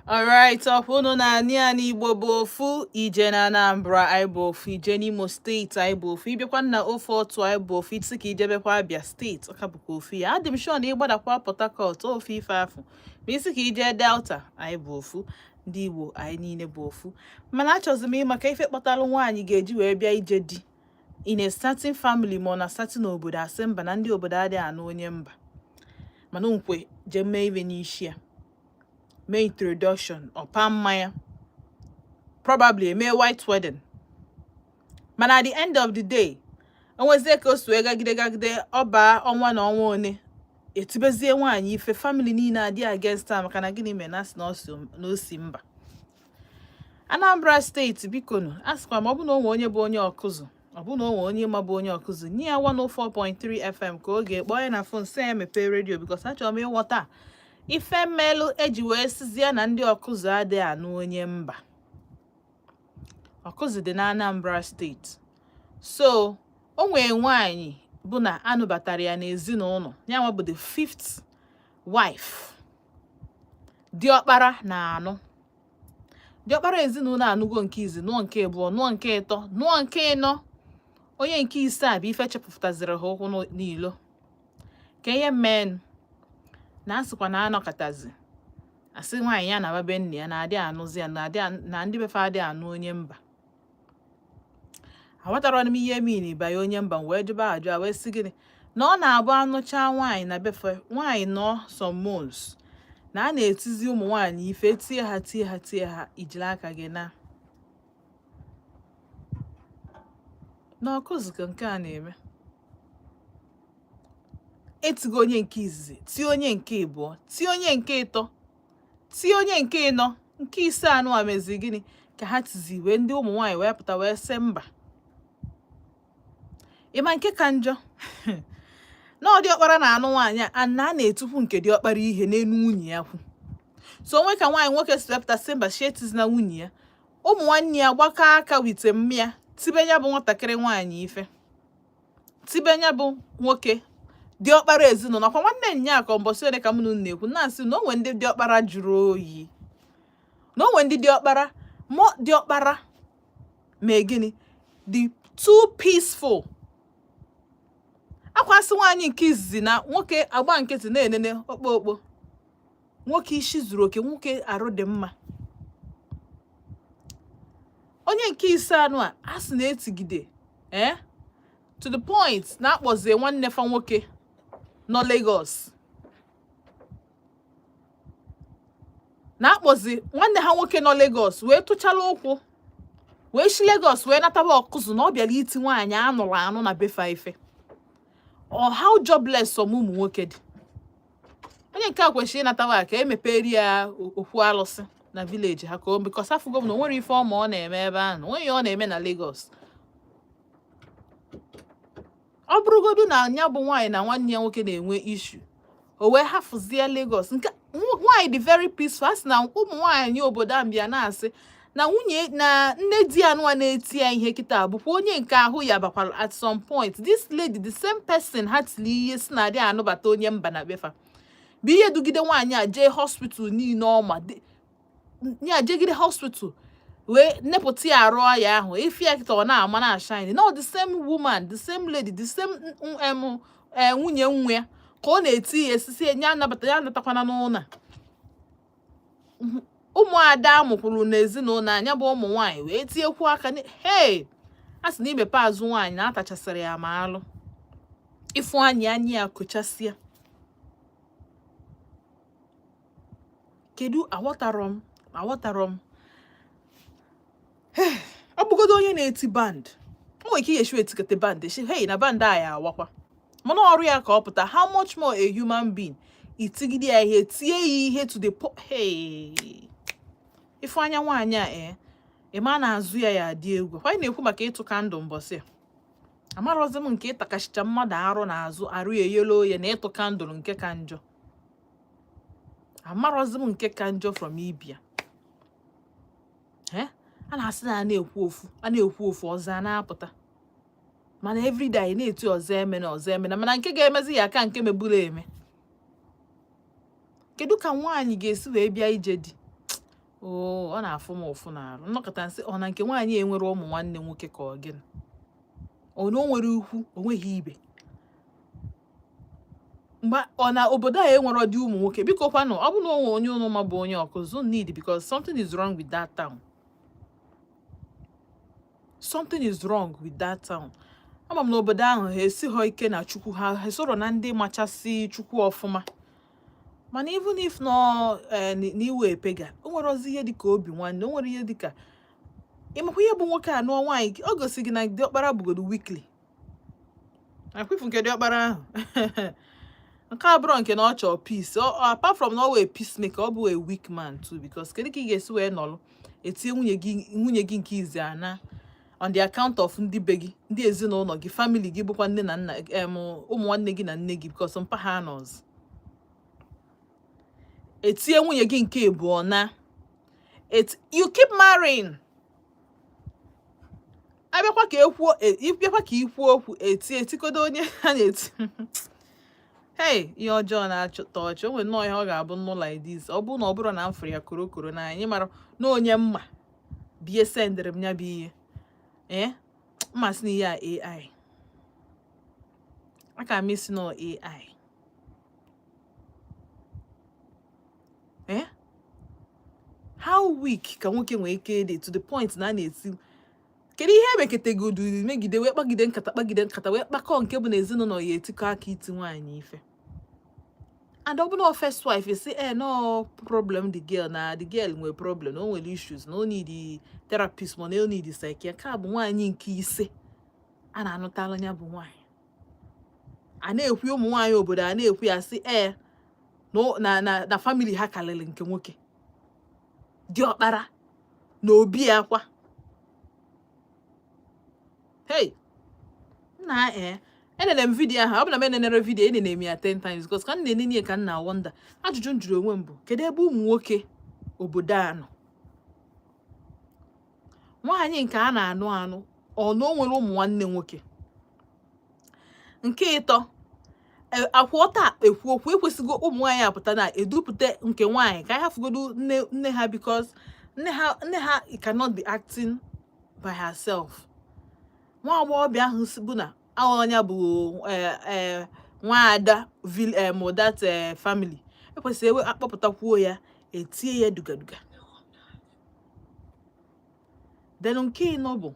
Alright, ọfụnụ na ani Igbo bụ ofu, ije na Anambra anyị bụ ofu, ije n'Imo steeti anyị bụ ofu, ịbịakwa na ofe otu anyị bụ ofu, isi ka ijebekwa Abia steeti ọka bụkwa ofu ya. Adị m sure na ịgbadakwa Port Harcourt ofu ife afụ, ma isi ka ije Delta anyị bụ ofu, ndị Igbo anyị niile bụ ofu. Mana achọzi m ịma ka ife kpọtalụ nwaanyị ga-eji wee bịa ije di in a certain family ma ọ na certain obodo asị mba na ndị obodo adịghị anụ onye mba, mana nkwe jee mee ibe n'isi ya, mee introduction ọpa mmanya, probably a white wedding. Mana at the end of the day, onwezie ka o sue gagide ọba ọnwa na ọnwa one etibezie nwaanyị ife family niile adị against her maka na gịnị mere na o si mba. Anambra steeti bikonu asịkwa ma ọ bụ na onwe onye bụ onye ọkụzụ, ọ bụ na onwe onye ma bụ onye ọkụzụ, nye ya 104.3 FM ka oge kpọọ ya na fon sị ya mepee redio because achọrọ m ịghọta ife mmelụ eji wee sizie na ndị ọkụzụ adịghị anụ onye mba. Ọkụzụ dị na Anambra steeti, so o nwee nwaanyị bụ na anụbatara ya n'ezinụlọ ya nwa bụ the 5th wife. Diọkpara na anụ, diọkpara ezinụlọ anụgo nke izi, nụọ nke abụọ, nụọ nke ịtọ, nụọ nke ịnọ, onye nke ise a bụ ife chepụtaziri ha ụkwụ n'ilo. Ka ihe men na asịkwa na anọkọtazi asị nwaanyị ya na babe nne ya na-adị anụzi ya na ndị befe adị anụ onye mba. Aghọtara m ihe mean banye onye mba, wee jụba ajụ wee sị gịnị na ọ na-abụ anụcha nwaanyị na befe nwaanyị nọ some months na a na-etizi ụmụ nwaanyị ife tie ha ijiri aka gị na n'ọkụzụ ka nke a na-eme. Etigo onye nke izizi, tie onye nke abụọ, tie onye nke ịtọ, tie onye nke ịnọ, nke ise anụ amezi gịnị ka ha tizi wee ndị ụmụ nwaanyị wee pụta wee sị mba. Ịma nke ka njọ na ọ diọkpara na anụ nwaanyị a na na-etupu nke diọkpara ihe n'elu nwunye ya kwu. So onwe ka nwaanyị nwoke si wepụta sị mba shetiz na nwunye ya, ụmụ nwanne ya gbakọ aka wite mmịa tibe ya bụ nwatakịrị nwaanyị ife, tibe ya bụ nwoke diọkpara ezinụlọ kwa nwanne nya ka mbọsị ole ka m na-ekwu na-asị na onwe ndị diọkpara jụrụ oyi, na onwe ndị diọkpara mọ diọkpara mee gịnị the too peaceful. Akwasị nwaanyị nke izizi na nwoke agba nkịtị na-enene okpokpo, nwoke isi zuru oke, nwoke arụ dị mma. Onye nke ise anụ a asị na-etigide to the point na akpọzie nwanne fa nwoke nọ Lagos, na akpọzi nwanne ha nwoke nọ Lagos wee tụchala ụkwụ wee shi Lagos wee nataba ọkụzụ na ọ bịara iti nwaanyị anụrụ anụ na befa ife. Or how jobless some ụmụ nwoke dị. Onye nke a kwesịrị ịnatawa ka emeperi ya okwu alụsị na village ha ka o because afụgo m na nwere ife ọma ọ na-eme ebe ahụ, onye ọ na-eme na Lagos. Ọ bụrụgodu na anya bụ nwaanyị na nwanne ya nwoke na-enwe issue, o wee hafụzie Lagos. Nke nwaanyị dị very peaceful. Asị na ụmụ nwaanyị obodo Ambia na-asị na nwunye na nne di anụwa na-eti ya ihe kịta bụkwa onye nke ahụ ya bakwara at some point. This lady, the same person ha tili ihe si na adị anụbata onye mba na befa bụ ihe dugide nwaanyị a jee hospital niile ọma ya jegide hospital wee nepụta ya arụ ya ahụ ife ya kịta ọ na-ama na shine. No, the same woman, the same lady, the same nwunye nwa ya ka ọ na-eti ya esisi ya anabata ya anatakwana n'ụlọ. Ụmụada amụkwuru n'ezinụlọ anya bụ ụmụ nwaanyị wee tiekwu aka hey a sị na imepe azụ nwaanyị na atachasịrị ya ma alụ ịfụ anya ya kochasịa. Kedu aghọtarọ m ọ bụgodo onye na-eti band, o nwere ike iyeshi etikete band eshi hey na band a ya awakwa, mana ọrụ ya ka ọ pụta. How much more a human being itigide ya ihe tie ya ihe to the hey ife anya nwaanyị a ịma na-azụ ya adị egwu. Kwa na-ekwu maka ịtụ kandụl mbọsị a amarọzi m nke ịtakachicha mmadụ arụ n'azụ arụ ya eyelo ya na ịtụ kandụl nke ka njọ. Amarọzi m nke ka njọ from Ibia. A na-asị na a na-ekwu ofu ọzọ a na-apụta, mana everyday na-eti ọzọ eme na mana nke ga-emezi ya aka nke meburu eme. Kedu ka nwaanyị ga-esi wee bịa ije di oh ọ na-afụ m ụfụ n'arụ nnọkọta nsị ọ na nke nwaanyị enwere ụmụ nwanne nwoke ka ọ gịnị ọ na o nwere ukwu o nweghị ibe mgbe ọ na obodo a enwere ọdị ụmụ nwoke biko kwanụ ọ bụ na onwe onye ụnụ ma bụ onye ọkụzụ need because something is wrong with that town. Something is wrong with that town. Ama m na obodo ahụ ha esighọ ike na chukwu ha soro na ndị machasị chukwu ọfụma mana even if no n'iwe epega o nwere ozi ihe dịka obi nwanne o nwere ihe dịka ịmakwa ihe bụ nwoke anụ nwaanyị ọ gosi gị na diọkpara bugodo weekly akwifu nke diọkpara ahụ nke abụrụ nke na ọ chọọ peace apart from na ọ wee peacemaker ọ bụ a weak man too because kedu ka ị ga-esi wee nọlụ etinye nwunye gị nke izi ana on the account of ndị be gị ndị ezinụlọ gị family gị bụkwa nne na nna ụmụ nwanne gị na nne gị because mpa ha nọz etinye nwunye gị nke abụọ na you keep marrying abịakwa ka ikwuo okwu etikodo onye ha na-eti hey ihe ọjọọ na-achọta ọchị o nwere nnọọ ihe ọ ga-abụ nnọọ like this ọ bụrụ na ọ bụrụ na m fụrụ ya korokoro na anyị mara na onye mma bie sendịrị m ya bụ ihe mmasị na ihe a AI aka m isi na AI how weak ka nwoke nwee ike dị to the point na a na-eti kedu ihe emeketegodu megide wee kpagide nkata wee kpakọ nke bụ na ezinụlọ ya etikọ aka iti nwaanyị ife and ọ bụ na first wife you say no problem the girl nwere problem no nwere issues no need therapist ma no need psychiatrist ka bụ nwaanyị nke ise a na-anụtala anya bụ nwaanyị a na-ekwu ụmụ nwaanyị obodo a na-ekwu ya sị no na family ha kalịrị nke nwoke diọkpara na obi akwa hey na enene m vidiyo ahụ ọ bụ na m enenere vidiyo enene m ya 10 times because ka m na-enene ka m na-awọnda ajụjụ m jụrụ onwe m bụ kedu ebe ụmụ nwoke obodo a nọ nwaanyị nke a na-anụ ọ na o nwere ụmụ nwanne nwoke nke ịtọ akwụọta ekwu okwu ekwesịgo ụmụ nwaanyị apụta na edupụta nke nwaanyị ka ha fugodo nne ha because nne ha cannot be acting by herself nwa agbọghọbịa ahụ bụ na onye bụ nwaada that family ekwesịrị akpọpụtakwuo ya etie ya dugaduga then nke ịnọ bụ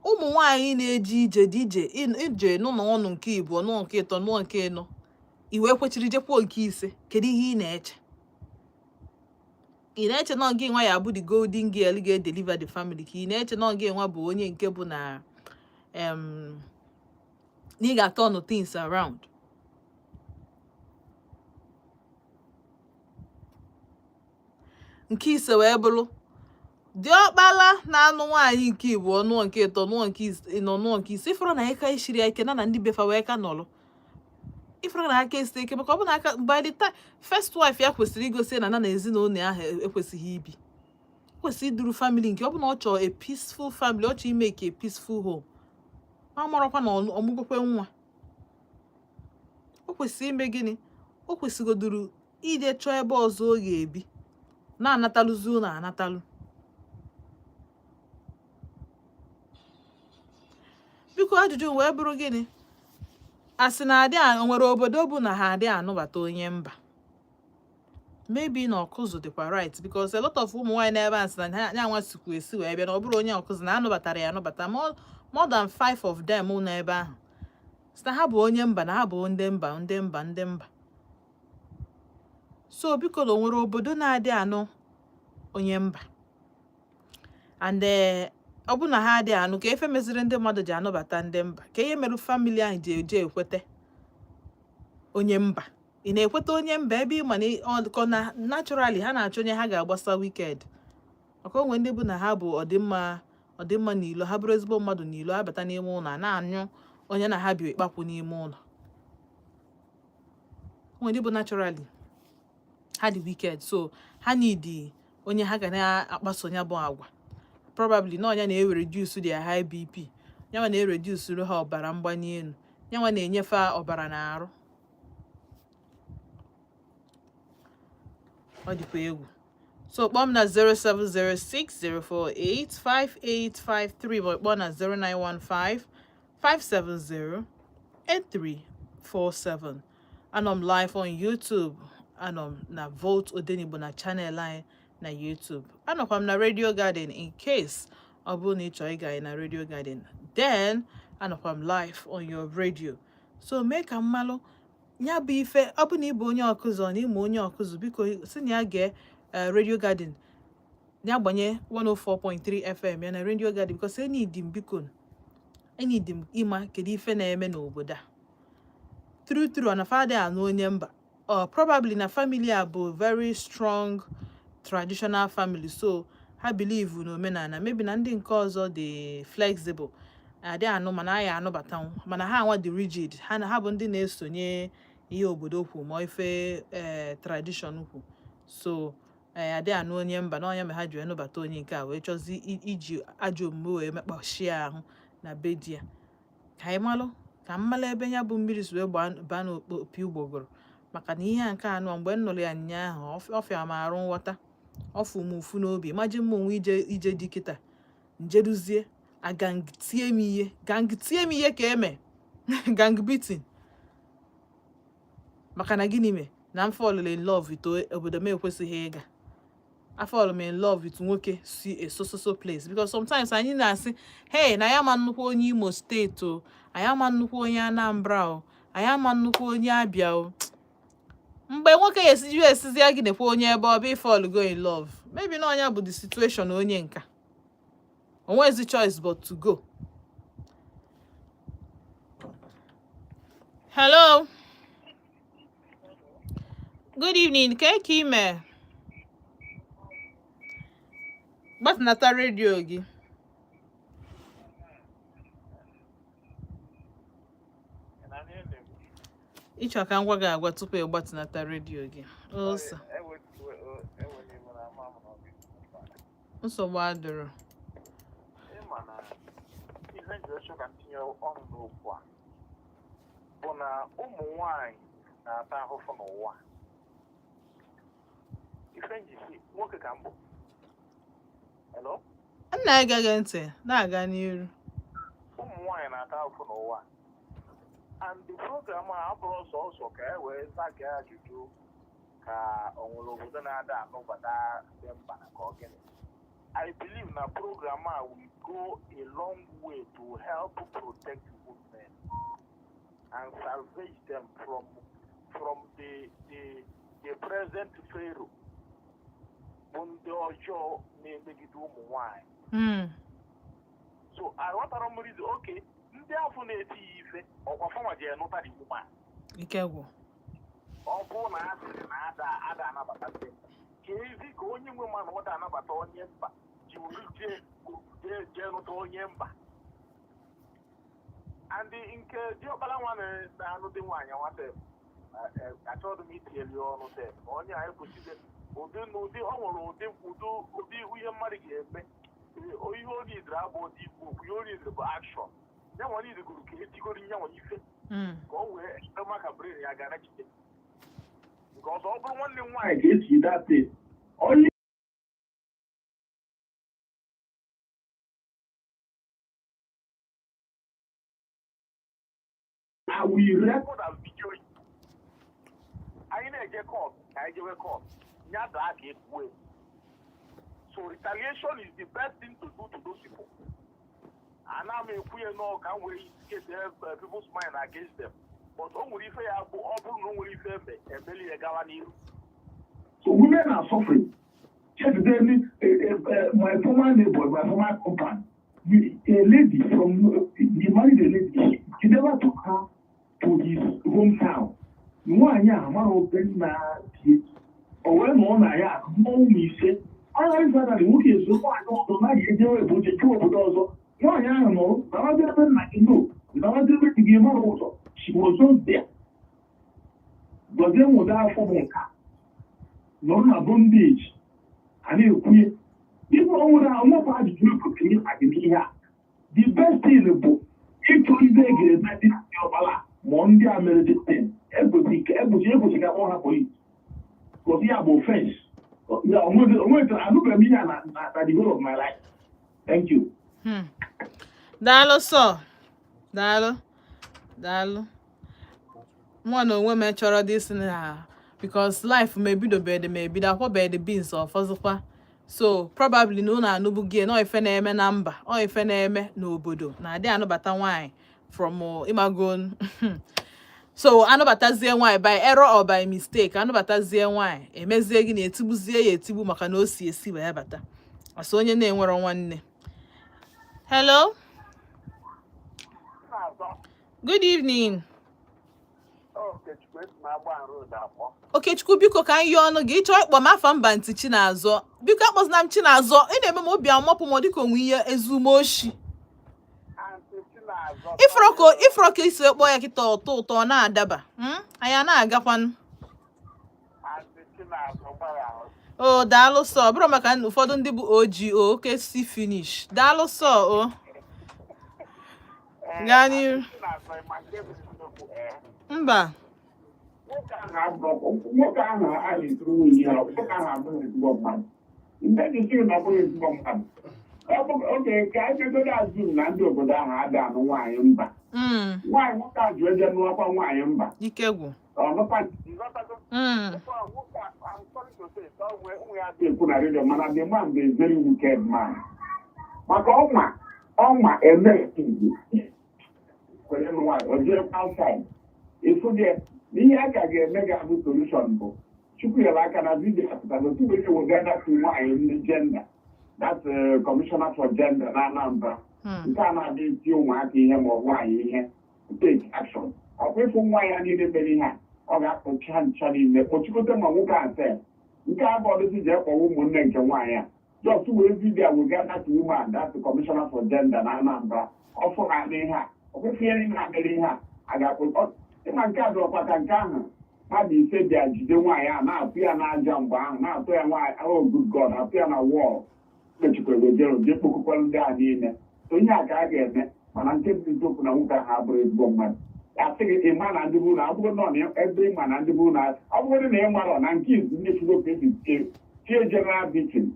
ụmụ nwaanyị na-eje ije n'ụlọ ọnụ nke ịbụọ n'ụlọ nke ịtọ n'ụlọ nke ịnọ iwe kwechiri jekwuo nke ise kedu ihe ị na-eche na gị nwa ya bụ the golden girl ga-edeliver the family ka ị na-eche na gị nwa bụ onye nke bụ na ị ga-turn things around nke ise wee bụrụ diọkpala na-anụ nwaanyị nke ịbụọ nụọ nke ịtọ nụọ nke ịnọ nụọ nke ise ifere na aka ishiri ike na ndị befa wee ka nọrọ ifere na aka esi ike maka ọ bụ na aka by the time first wife ya kwesịrị igosi na ezinụlọ ahụ ekwesịghị ibi kwesịrị iduru family nke ọ bụ na ọ chọọ a peaceful family ọ chọọ ime ka a peaceful home ma marakwa na ọmụgokwe nwa o kwesịrị ime gịnị o kwesịgoduru ije chọọ ebe ọzọ ọ ga-ebi na-anatalụzi ụlọ anatalụ biko ajụjụ wee bụrụ gịnị asị na adị nwere obodo bụ na ha adị anụbata onye mba maybe na ọkụzụ dịkwa right because a lot of ụmụ nwaanyị n'ebe a sị na ya nwa sikwu esi wee bịa na ọ bụrụ onye ọkụzụ na anụbatara ya anụbata more than 5 of them n'ebe ahụ sị na ha bụ onye mba na ha bụ ndị mba so biko na nwere obodo na-adị anụ onye mba and ọ bụ na ha adị anụ ka efe meziri ndị mmadụ ji anụbata ndị mba ka ihe mere family ahụ ji eje ekwete onye mba ị na-ekweta onye mba ebe ịma na naturally ha na-achọ onye ha ga-agbasa wicked maka onwe ndị bụ na ha bụ ọdịmma n'ilo ha bụrụ ezigbo mmadụ n'ilo ha bata n'ime ụlọ a na-anyụ onye na ha bi ịkpapụ n'ime ụlọ onwe ndị bụ naturally ha dị wicked so ha need onye ha ga na-akpaso ya bụ agwa probably na onye na-ewere reduce their high BP nyanwa na-reduce ha ọbara mgbali elu nyanwa na-enyefe ọbara n'arụ ọ dịkwa egwu So bomb na 0706-048-5853, but bomb na 0915-570-8347. And I'm live on YouTube. And na Vote Odenigbo na channel line na YouTube. And I'm na Radio Garden in case Obu ni choiga na Radio Garden. Then and I'm live on your radio. So make a malo. Nya bụ ife ọ bụ na ịbụ onye ọkụzọ na ịmụ onye ọkụzọ biko si na ya gee Radio Garden ya gbanye 104.3 FM ya na Radio Garden because enidi m biko enidi m ịma kedu ife na-eme n'obodo a true na father anụ onye mba probably na family a bụ very strong traditional family so ha believe na omenala maybe na ndị nke ọzọ dị flexible adị anụ mana anyị anụbatanwu mana ha anwa dị rigid ha bụ ndị na-esonye ihe obodo kwu ma ife tradition kwu so adị anụ onye mba na onye ma ha ji enubata onye nke a wee chọzi iji ajọ omume wee mekpachie ahụ na be di ya ka anyị malụ ka mmala ebe ya bụ mmiri si wee baa n'opi ugbogoro maka na ihe a nke anụ mgbe m nụrụ ya ụnyaahụ ọfịa m arụ nghọta ọfụ m ụfụ n'obi maji m onwe ije dị kịta njeruzie agangtie m ihe ka eme gang beating maka na gịnị me na m fall in love with obodo m ekwesịghị ịga I fall in love with nwoke si a so place because sometimes anyị na-asị hey na ya ma nnukwu onye Imo steeti o anyị ama nnukwu onye Anambra o anyị ama nnukwu onye Abia o mgbe nwoke esizi ya gị nekwa onye ebe ọ bụ fall go in love maybe na onye bụ the situation onye nka onwezi choice but to go. Hello. Good evening. Keke ime. Gbatinata radio gị. Ịchọ ka ngwa gị agwa tupu ị gbatinata radio gị. Osa. Nsogbu adịrọ. Ihe njiọchọ ka ntinye ọnụ n'okwu a bụ na ụmụ nwanyị na-ata ahụhụ n'ụwa. Ife njisi nwoke ka mbụ. Hello? Nna agaghị ntị na-aga n'iru. Ụmụ nwanyị na-ata ahụhụ n'ụwa. And the program a abụrụ ọsọ ka e wee zaga ajụjụ ka ọ nwere obodo na-ada anụbata ndị mba na ka ọ gịnị. I believe na program will go a long way to help protect women and salvage them from the present pharaoh. Ndị ọjọọ na-emegide ụmụ nwanyị. So I want to reason okay, ndị afọ na-eti ife ọkwa fọnwa je nụta dị woman. Ike gwụ. Ọ bụ na asịrị na ada anabata ndị mba. Ka ezi ka onye nwe mmanụ ọ da anabata onye mba. Je nụta onye mba and nke diọkpara nwa na-anụ dị nwaanyị nwata achọghị m itinyeli ọnụ te onye anyị kwụsịrị ụdị ọ nwere ụdị ihe mmadụ ga-eme ihe o nidiri abụ ụdị ikwu okwu ihe o nidiri bụ akshọn ya nwere idigoro ka etigoro ihe nwere ife ka o wee ebe maka brin ya gara jide nke ọzọ ọ bụrụ nwanne m nwaanyị ga-esi date onye we record and video it. I na-eje court, I jewe court. Nyada aka ekwe. So retaliation is the best thing to do to those people. And I'm ekwe no can we get people's mind against them. But o nwere ife ya bụ ọ bụrụ na o nwere ife eme emeli ya gawa n'iru. So women are suffering. Just then, my former neighbor, my former company, a lady he married a lady. He never took her to his hometown. Nwanyi amara open na die. Owe no na ya mo mi se. Ala ifa na nwoke ezo nwanyi ọdọ na ye jewe boje tu obodo ọzọ. Nwanyi ahụ no, na wa debe na ino. Na wa debe dige mara ụzọ. She was not there. But then wo da afọ nka. No na bondage. Ani ekunye. If no one na pa di do ko kini adimi ha. The best thing bụ ịchọ ibe egere na dị ọbala ma ndị American egbochi ka ọ hapụ yi. Because ya bụ offense. Yeah, almost I look at me at the goal of my life. Thank you. Daalụ sọ. Daalụ. Mụ na onwe m chọrọ this na because life may be the bed may be that bed beans or fọzụkwa. So probably na unu anụbugie na ife na-eme na mba, ọ ife na-eme n'obodo na adị anụbata nwaanyị from Imagon. So anụbatazie nwaanyị by error or by mistake, anụbatazie nwaanyị emezie gị na etigbuzie ya etigbu maka na o si esi wee bata. Asọ onye na-enwero nwanne. Hello? Good evening. Okechukwu biko ka anyị ọnụ gị ịchọ ịkpọ m afa mba ntị Chinazọ. Biko akpọzina m Chinazọ. Ị na-eme m obi amapụ m dịka onwe ihe ezumoshi. Ifrọ ka isi ekpọ ya kịta ụtọ na-adaba. Anyị na-agakwanụ. O daalụ sọ. Bụrụ maka ụfọdụ ndị bụ OGO oke si finish. Daalụ sọ o. Gaa n'ihu. Mba. Nwoke ahụ a na-eturu nwunye ya, nwoke ahụ abụghị ezigbo mmadụ. Mgbe dị siri na ọ bụghị ezigbo mmadụ. Oge ka anyị kegodo azụ na ndị obodo ahụ ada anụ nwaanyị mba. Nwaanyị nwoke a jụ eje nụọkwa nwaanyị mba. Ike gwụ. Ekwu na redio mana the man bụ a very wicked man. Maka ọnwa eme kwere nwaanyị o jee outside. Ịfụ gị n'ihe a ka ga-eme ga-abụ solution bụ Chukwu nyere aka na vidio apụtara otu wee wegana tu nwaanyị ndị gender, that's commissioner for gender na Anambra. Nke a na-adị eti ụmụaka ihe ma ọ nwaanyị ihe take action. Ọkwa ịfụ nwa ya niile mere ihe a ọ ga-akpọcha ncha niile kpọchikọta ma nwoke a nse nke abụọdụzi ji ekpọwa ụmụnne nke nwaanyị a just wee vidio wegana tu woman, that's the commissioner for gender na Anambra. Ọ fụrụ adị ihe a ọkwefe ihe niile na-adịrị ihe a ga-akpọ ịma nke a dọkwa ka nke ahụ mmadụ ise bịa jide nwaanyị a na-atụ ya n'aja mgbe ahụ na-atụ ya nwaanyị oh good God atụ ya na wọl kpechikwegojero je kpokọkwara ndị a niile onye a ka a ga-eme mana nke bụ eziokwu na nwoke ahụ abụrụ ezigbo mmadụ asị gị ịma na ndị bụ na abụrụ nọ na ebe ịma na ndị bụ na ọ bụrụ na ị marọ na nke izu ndị fugo ka esi tie general victim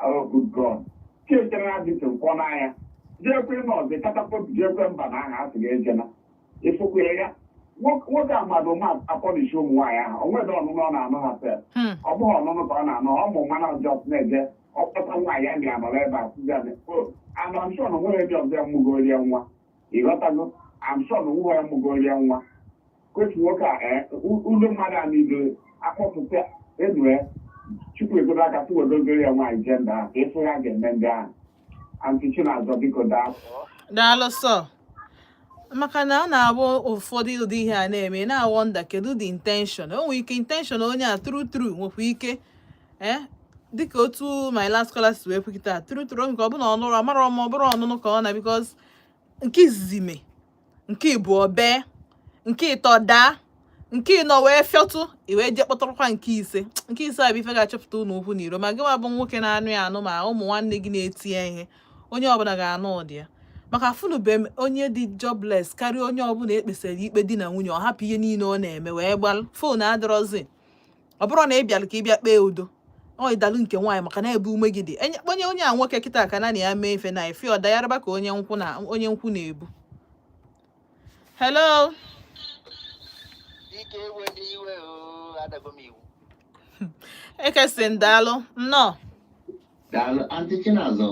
oh good God tie general victim kwọ n'anya jeekwe nọọzụ katapọtụ jeekwe mba na aha asị ga-ejena ịfụkwa ya nwoke amadụ ma akpọlishi ụmụ nwaanyị ahụ o nwere ọnụnụ ọ na-anụ ha sef ọ bụghị ọnụnụ ka ọ na-anụ ọmụ mana ọjọọ na-eje ọkpọta nwaanyị a ga-anọrọ ebe a sụzi and I'm sure na nwere ndị ọzọ mụgorie nwa ịghọtago I'm sure na nwa ya mụgorie nwa kwetu nwoke a ụlọ mmadụ a niile akpọpụta edue Chukwu egodo aka tụwedogoro ya nwaanyị jenda ahụ ịfụ ya ga-eme ndị ahụ Aunty Chinazọ biko daalụ sọ. Maka na ọ na-abụ ụfọdụ ụdị ihe a na-eme na-awọnda kedu the intention. O nwere ike intention onye a true nwekwa ike dịka otu my last caller si wee kwukịta true nke ọ bụ na ọnụrụ amara ma ọ bụrụ ọnụnụ ka ọ na because nke izizi me nke ịbụọ bee nke ịtọ daa nke ịnọ wee fịọtụ iwee je kpọtụrụkwa nke ise a bụ ife ga-achọpụta ụlọ okwu n'iro ma gị bụ nwoke na-anụ ya anụ ma ụmụ nwanne gị na-etinye ihe onye ọbụla ga-anụ ụdị ya maka funube m onye dị jobless karịa onye ọbụla ekpesara ikpe di na nwunye ọ hapụ ihe niile ọ na-eme wee gbalụ foonu adịrọzi ọ bụrụ na ị bịara ka ị bịa kpee udo ọ ịdalụ nke nwaanyị maka na ebe ume gị dị onye a nwoke kịta aka na ya mee ife na ife ọda yaraba ka onye nkwụ na-ebu. Hello. Ekesi ndalụ nnọọ. Daalụ Aunty Chinazọ.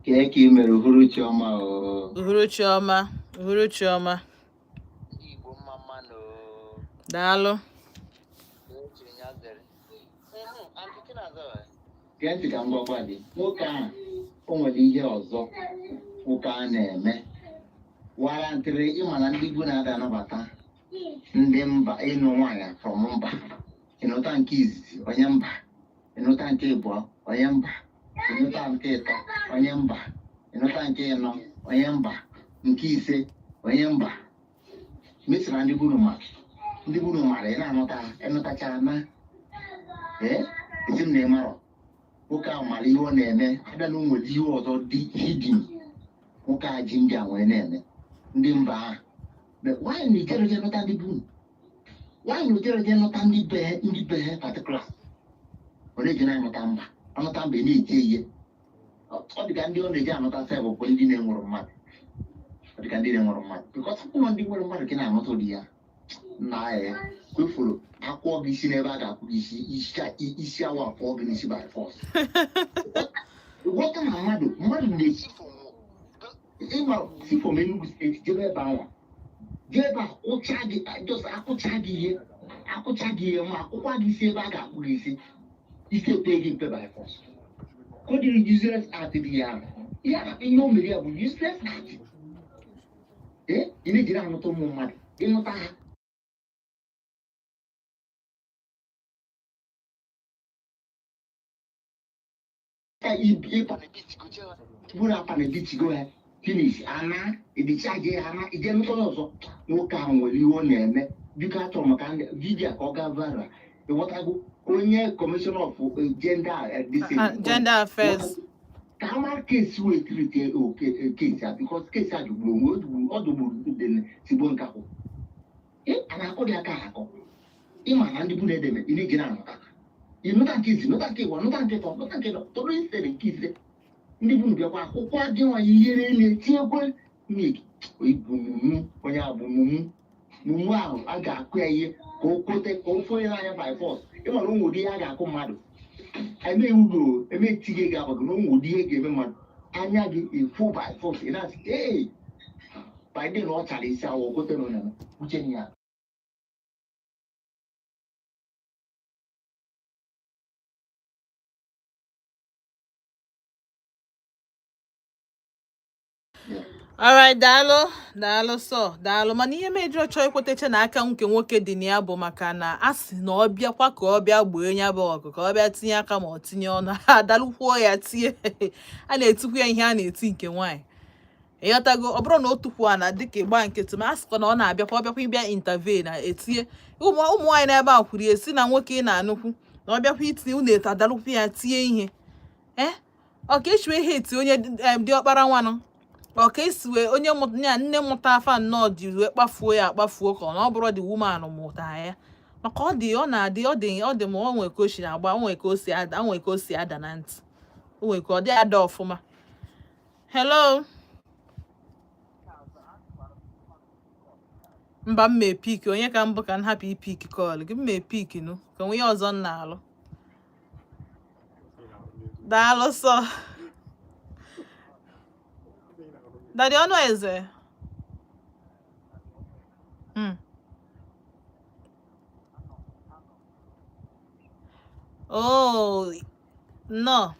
Ka ị mere uhuruchi ọma o. Uhuruchi ọma. Igbo mama no. Daalụ. Aunty Chinazọ. Gee ntị ka m gwakwa gị. Nwoke ahụ o nwere ihe ọzọ nwoke a na-eme. Wara ntịrị ịma na ndị Igbo na-ada anabata ndị mba ịnụ nwaanyị from mba. Ịnụta nke izizi onye mba. Ịnụta nke ịbụọ onye mba. Ịnụta nke ịtọ onye mba. Ịnụta nke ịnọ onye mba. Nke ise onye mba. Mesịra ndị bunu mara ị na-anụta ịnụtachara na esi m na ịmarọ nwoke ahụ mara ihe ọ na-eme abịa na nwere ihe ọzọ dị hidden nwoke a ji ndị a wee na-eme ndị mba ahụ nwaanyị na-ejereje nụta ndị bunu nwaanyị na-ejereje nụta ndị be particular onye ji na-anụta mba anụta mba na-eti ihe ọ dị ka ndị ọ na-eji anụta sef bụ ndị na-enwere mmadụ ọ dị ka ndị na-enwere mmadụ bikọs ụlọ ndị nwere mmadụ ka na-anụta ụdị ya na kwefuru akwụọ gị isi n'ebe a ga-akwụ gị isi awa afọ gị n'isi by force nghọta na mmadụ na-esi si from Enugu steeti jebe ebe ahụ jee ebe a akụcha gị ihe ma akwụkwa gị isi ebe a ga-akwụ gị isi ote gị mpe by force kodiri useless art dị ya ihe o mere ya bụ useless art ị na-ejiri anụta ụmụ mmadụ ịnụta ha bụrụ apanebitigo ya finish ana edichaje ya ana ije nụta ọzọ nwoke ahụ nwere ihe ọ na-eme biko achọrọ maka vidiyo ka ọ gaa viral ịghọtago onye kọmishọna of gender affairs ka ama kesi wee trite kesi a bikos kesi a jụgburu onwe ọ dụgburu udene sigbo nkakwụ a na-akọ dị aka akọ ịma na ndị bụ na-edeme ị na-eji na-anụta ịnụta nke isi nụta nke ịwa nụta nke tọ nụta nke tọrọ isere nke ise ndị bụ bịakwa akwụkwọ adị nwanyị ihere na-etinyekwe ibu onye abụ ahụ a ga-akụ ya ihe ka o kote ka o fonye n'anya by force ịmara onwe ụdị ihe a ga-akụ mmadụ emetinye gị abụghị na onwe ụdị ihe ga-eme mmadụ anya gị efu by force ị na-asị ee biden na ọ chara isi awụ okote na onye uche ya alright daalụ sọ daalụ mana ihe mejọ chọọ ikwetecha na aka nke nwoke dị na ya bụ maka na a sị na ọ bịakwa ka ọ bịa gboo ya bụ ọgụ ka ọ bịa tinye aka ma ọ tinye ọnụ ha adalụkwuo ya tie a na-etukwu ya ihe a na-eti nke nwaanyị ịghọtago ọ bụrụ na o tukwu a na dịka ịgba nkịtị ma a sịkwa na ọ na-abịakwa ọ bịakwa ịbịa intervene na etinye ụmụ nwaanyị n'ebe a kwuru esi na nwoke ị na-anụkwu na ọ bịakwa itinye unu eto adalụkwu ya tie ihe ọ ka echiwe ihe eti onye dị ọkpara nwanụ ọ ka esiwe onye nne mụta afa nnọọ ji wee kpafuo ya akpafuo ka na ọ bụrụ dị woman mụta ya maka ọ dị ma o nwee ka o si agba o nwee ka o si ada na ntị o nwee ka ọ dị ada ọfụma. Hello mba m mee pik onye ka mbụ ka m hapụ ipik kọl gị m mee pik nụ ka onwe ya ọzọ m na-alụ daalụ sọ Daddy ọnụ eze oh no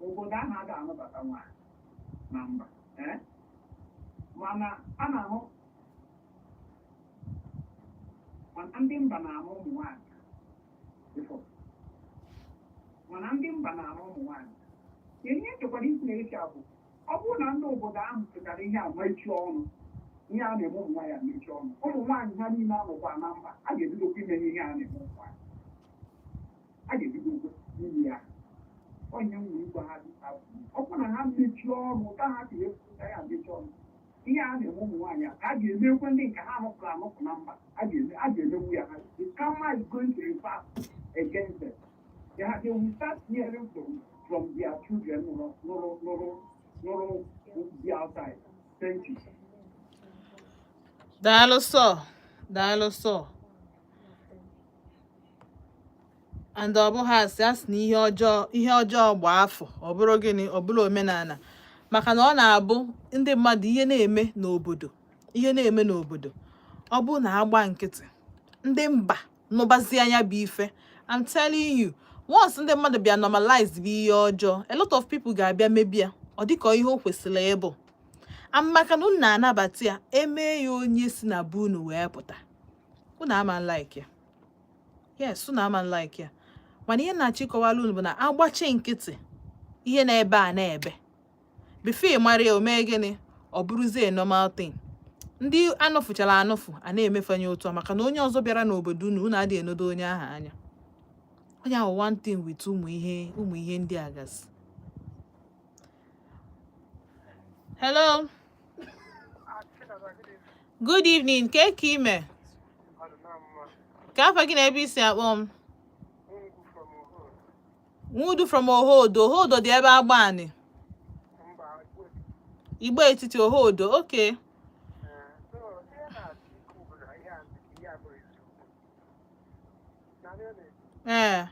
obodo ahụ a ga-anabata nwaanyị na mba mana a na-ahụ ndị mba na-amụ ụmụ nwaanyị mana ndị mba na-amụ ụmụ nwaanyị ihe nchekwara isi na-echi abụ ọ bụrụ na ndị obodo ahụ chụtara ihe a mechie ọnụ ihe a na-eme ụmụ nwaanyị mechie ọnụ ụmụ nwaanyị ha niile amụkwa na mba a ga-ebidokwa ime ihe a na-eme ụmụ nwaanyị a ga-ebidokwa ime ya onye nwere igwe ha ọ bụrụ na ha mechie ọnụ ka ha tiri ekwuta ya mechie ọnụ ihe a na-eme ụmụ nwaanyị a ka a ga-emekwe ndị nke ha amụpụrụ amụpụ na mba a ga-emewu ya ha the karma is going to reverse against them. They will start hearing from their children no be outside. Thank you. Daalụ sọ and ọ bụghị asị na ihe ọjọọ gba afọ ọ bụrụ gịnị ọ bụrụ omenala maka na ọ na-abụ ndị mmadụ ihe na-eme n'obodo ọ bụ na agba nkịtị ndị mba nụbazi anya bụ ife I'm telling you once ndị mmadụ bịa normalize bụ ihe ọjọọ a lot of people ga-abịa mebia ọ dịka ihe o kwesịrị ịbụ maka na unu na-anabata ya emee ya onye si na be unu wee pụta unu ama like ya yes unu ama like ya mana ihe na-achịkọwala unu bụ na agbachi nkịtị ihe na-ebe a na-ebe before mara ya o mee gịnị ọ bụrụzie normal thing ndị anọfụchara anọfụ a na-emefanye otu a maka na onye ọzọ bịara n'obodo unu adịghị enodo onye ahụ anya onye ahụ one thing with ụmụ ihe ndị a gasị Hello. Good evening. Kime. Ka afa gị na ebe isi akpọ m? Nwudu from Obodo. Obodo dị ebe Agbani. Igbo etiti Obodo. Okay. Eh.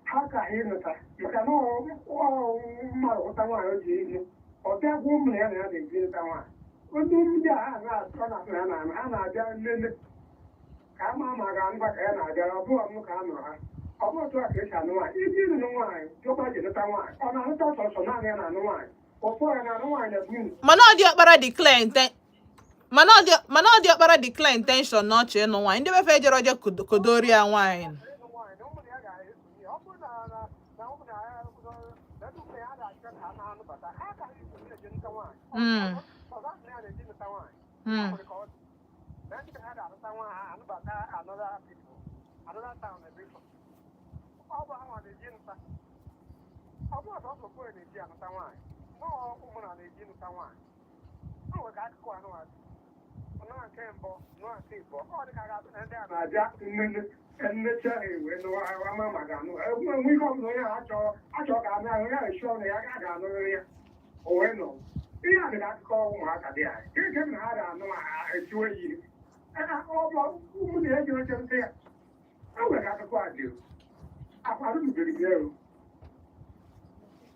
How can he not? You can know my Jesus. Or that woman and the Jesus. What do you do? I'm not going come on, my grandpa, and I got a book of camera. I want to actually know why. If you know why, your budget is why. On a thought of so many and I know why. Or for another one of you. Manadi Okpara declare intent. Manadi Okpara declare intention not to no wine. Never fed your Kodoria wine. Another town before. No woman on the gym town. No, I got one. No, I can't book, no, I see book. All the guys and Jack and the cherry when I mamma got no. When we come here, I talk, I'm sure they got no area. Oh, no. Yeah, I got to call Mark. You're getting hard. I know I do it. And I all who the heck you can say. I will have to quite you. I don't really know.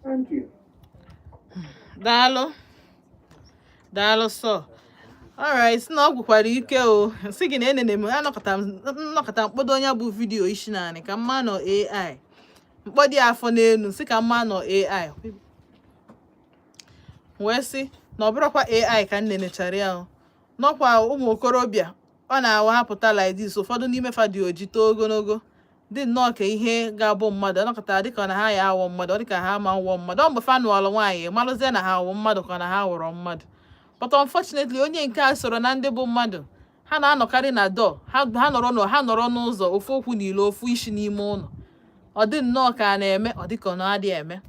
Thank you. Dalo so. Alright, no gwukwara ike o. Sị gị na enene m anọkọta mkpodo onye bụ vidiyo ishi naanị ka mma nọ AI. Mkpọdị afọ n'elu sị ka mma nọ AI. Wee sị na ọ bụrụkwa AI ka nnenechara ya o. Nọkwa ụmụ okorobịa ọ na-awa hapụta like this ụfọdụ n'ime fa dị oji too ogologo dị nnọọ ka ihe ga-abụ mmadụ ọnọkọtara dịka na ha ya awọ mmadụ ọ dịka ha ma nwụọ mmadụ ọ mgbe fa nụọlụ nwaanyị malụzie na ha awụ mmadụ ka na ha wụrọ mmadụ but unfortunately onye nke a soro na ndị bụ mmadụ ha na-anọkarị na door ha nọrọ n'ụzọ ofu okwu niile ofu isi n'ime ụlọ ọ dị nnọọ ka a na-eme ọ dịka ọ na-adị eme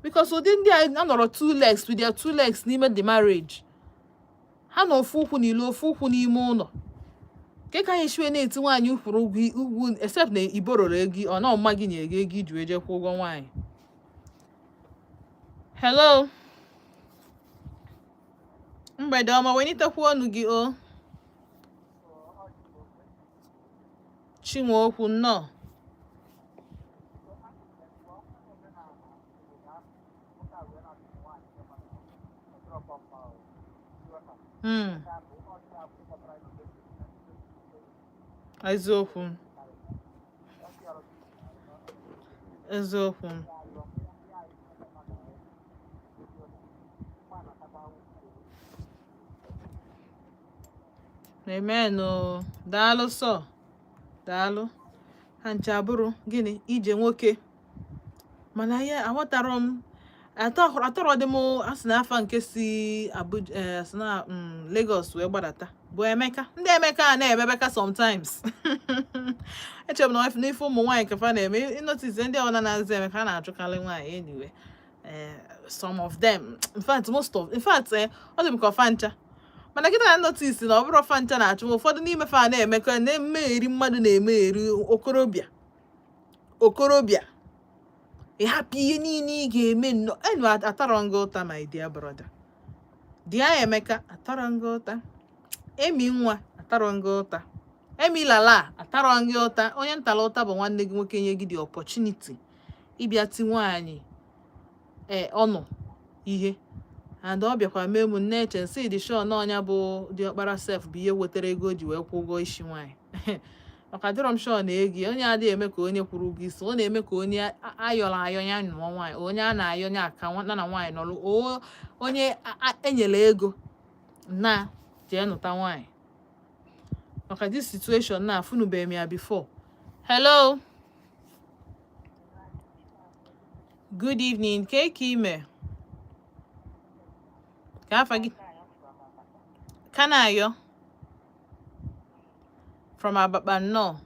because ụdị ndị a nọrọ two legs with their two legs n'ime the marriage ha na ofu ukwu niile ofu ukwu n'ime ụlọ ke ka anyị shiwe na-eti nwaanyị ukwuru ugwu except na ibororo ego ọ na ọma gị nye ego iji wee jekwa ụgwọ nwaanyị. Hello mgbede ọma wenitekwa ọnụ gị o chinwe okwu nnọọ eziokwu amen o daalụ sọ daalụ ha nche abụrụ gịnị ije nwoke mana ya aghọtara m atọrọ dị m asị na afa nke si Abuja asị na Lagos wee gbadata bụ Emeka ndị Emeka a na-emebeka sometimes echere m na n'ife ụmụ nwaanyị ka fa na-eme ịnotice ndị ọna na-azị Emeka a na-achụkarị nwaanyị anyway some of them in fact ọ dị m ka ọfa ncha mana kịta na notice na ọ bụrụ ọfa ncha na-achụ ụfọdụ n'ime fa na-emekọ na-emegheri mmadụ na-emegheri okorobịa ịhapụ ihe niile ị ga-eme nnọọ enu atọrọ ngị ụta my dear brother dia Emeka atọrọ ngị ụta emi nwa atọrọ ngị ụta emi lala atọrọ ngị ụta onye ntala ụta bụ nwanne gị nwoke nye gị the opportunity ịbịa ti nwaanyị ọnụ ihe and ọ bịakwa mee m na-eche nsị dị sure na ọnya bụ dị ọkpara sef bụ ihe wetara ego o ji wee kwụ ụgwọ isi nwaanyị maka dịrọ m sure na egi onye adịghị eme ka onye kwụrụ ụgwọ isi ọ na-eme ka onye ayọrọ ayọ ya nụọ nwaanyị onye a na-ayọ nya aka nwanna na nwaanyị nọrụ onye enyere ego na jee nụta nwaanyị maka this situation na afunubeghị m ya before. Hello good evening ka ime ka afa gị ka na-ayọ from Ababa no.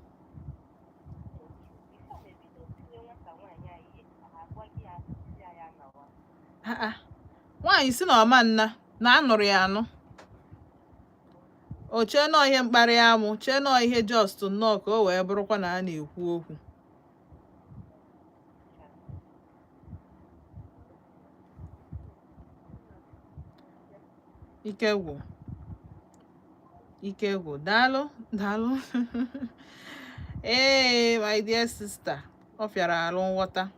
Nwanyi si na ọma nna na anụrụ ya anụ. O chee nọ ihe mkparị amụ, chee nọ ihe just nnọọ ka o wee bụrụkwa na a na-ekwu okwu. Ike gwụ. Daalụ. Hey, my dear sister. Ọ fịara arụ nghọta.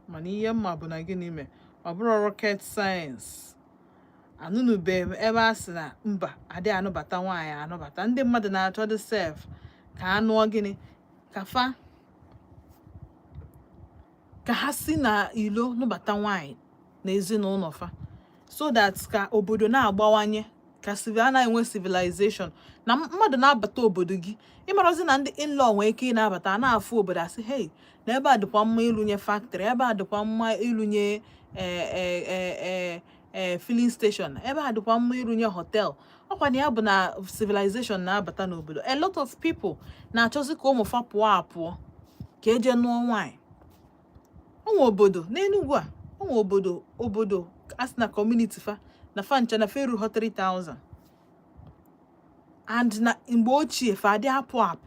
Mana ihe mma bụ na gịnị mee? Ọ bụrụ rocket science. Anụnụbe ebe a sị na mba adị anụbata nwaanyị anụbata. Ndị mmadụ na-achọ dị sef ka anụọ gịnị? Ka ha si na ilo nụbata nwaanyị na ezinụlọ fa. So that ka obodo na-agbawanye, ka a na-enwe civilization. Na mmadụ na-abata obodo gị, ịmarazi na ndị in-law nwee ike na-abata na-afụ obodo asị, hey, na ebe a dịkwa mma ịlụnye factory, ebe a dịkwa mma ịlụnye filling station, ebe a dịkwa mma ịlụnye hotel. Ọkwa na ya bụ na civilization na-abata n'obodo. A lot of people na-achọzi ka ụmụ fa pụọ apụọ ka eje nụọ nwaanyị. Ụmụ obodo n'Enugu a, ụmụ obodo as na community fa na fa ncha na feru 3,000. And na mgbe ochie fa adị apụ ha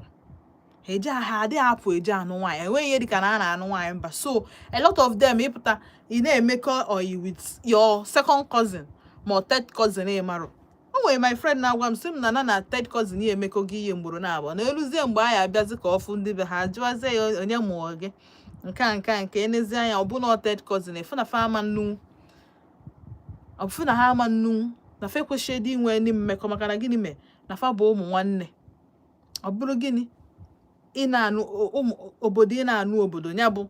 adị apụ eje anụ nwaanyị. Enweghị ihe dịka na a na-anụ nwaanyị mba. So a lot of them ịpụta ị na-emekọ oyi with your second cousin ma third cousin ịmarụ. O nwere my friend na-agwa m sị m na third cousin ya emekọ gị ihe mgboro na-abụọ. Na eluzie mgbe anyị abịazi ka ọfụ ndị be ha jụwazie ya onye mụọ gị nke enezi anya ọ bụ na third cousin efu na fa ama nnunwu. Ọbụfụ na ha ama nnunwu na fa ekwesịghị dị inwe ndị mmekọ maka na gịnị mee na fa bụ ụmụ nwanne. Ọ bụrụ gịnị ị na-anụ obodo ị na-anụ obodo ya bụ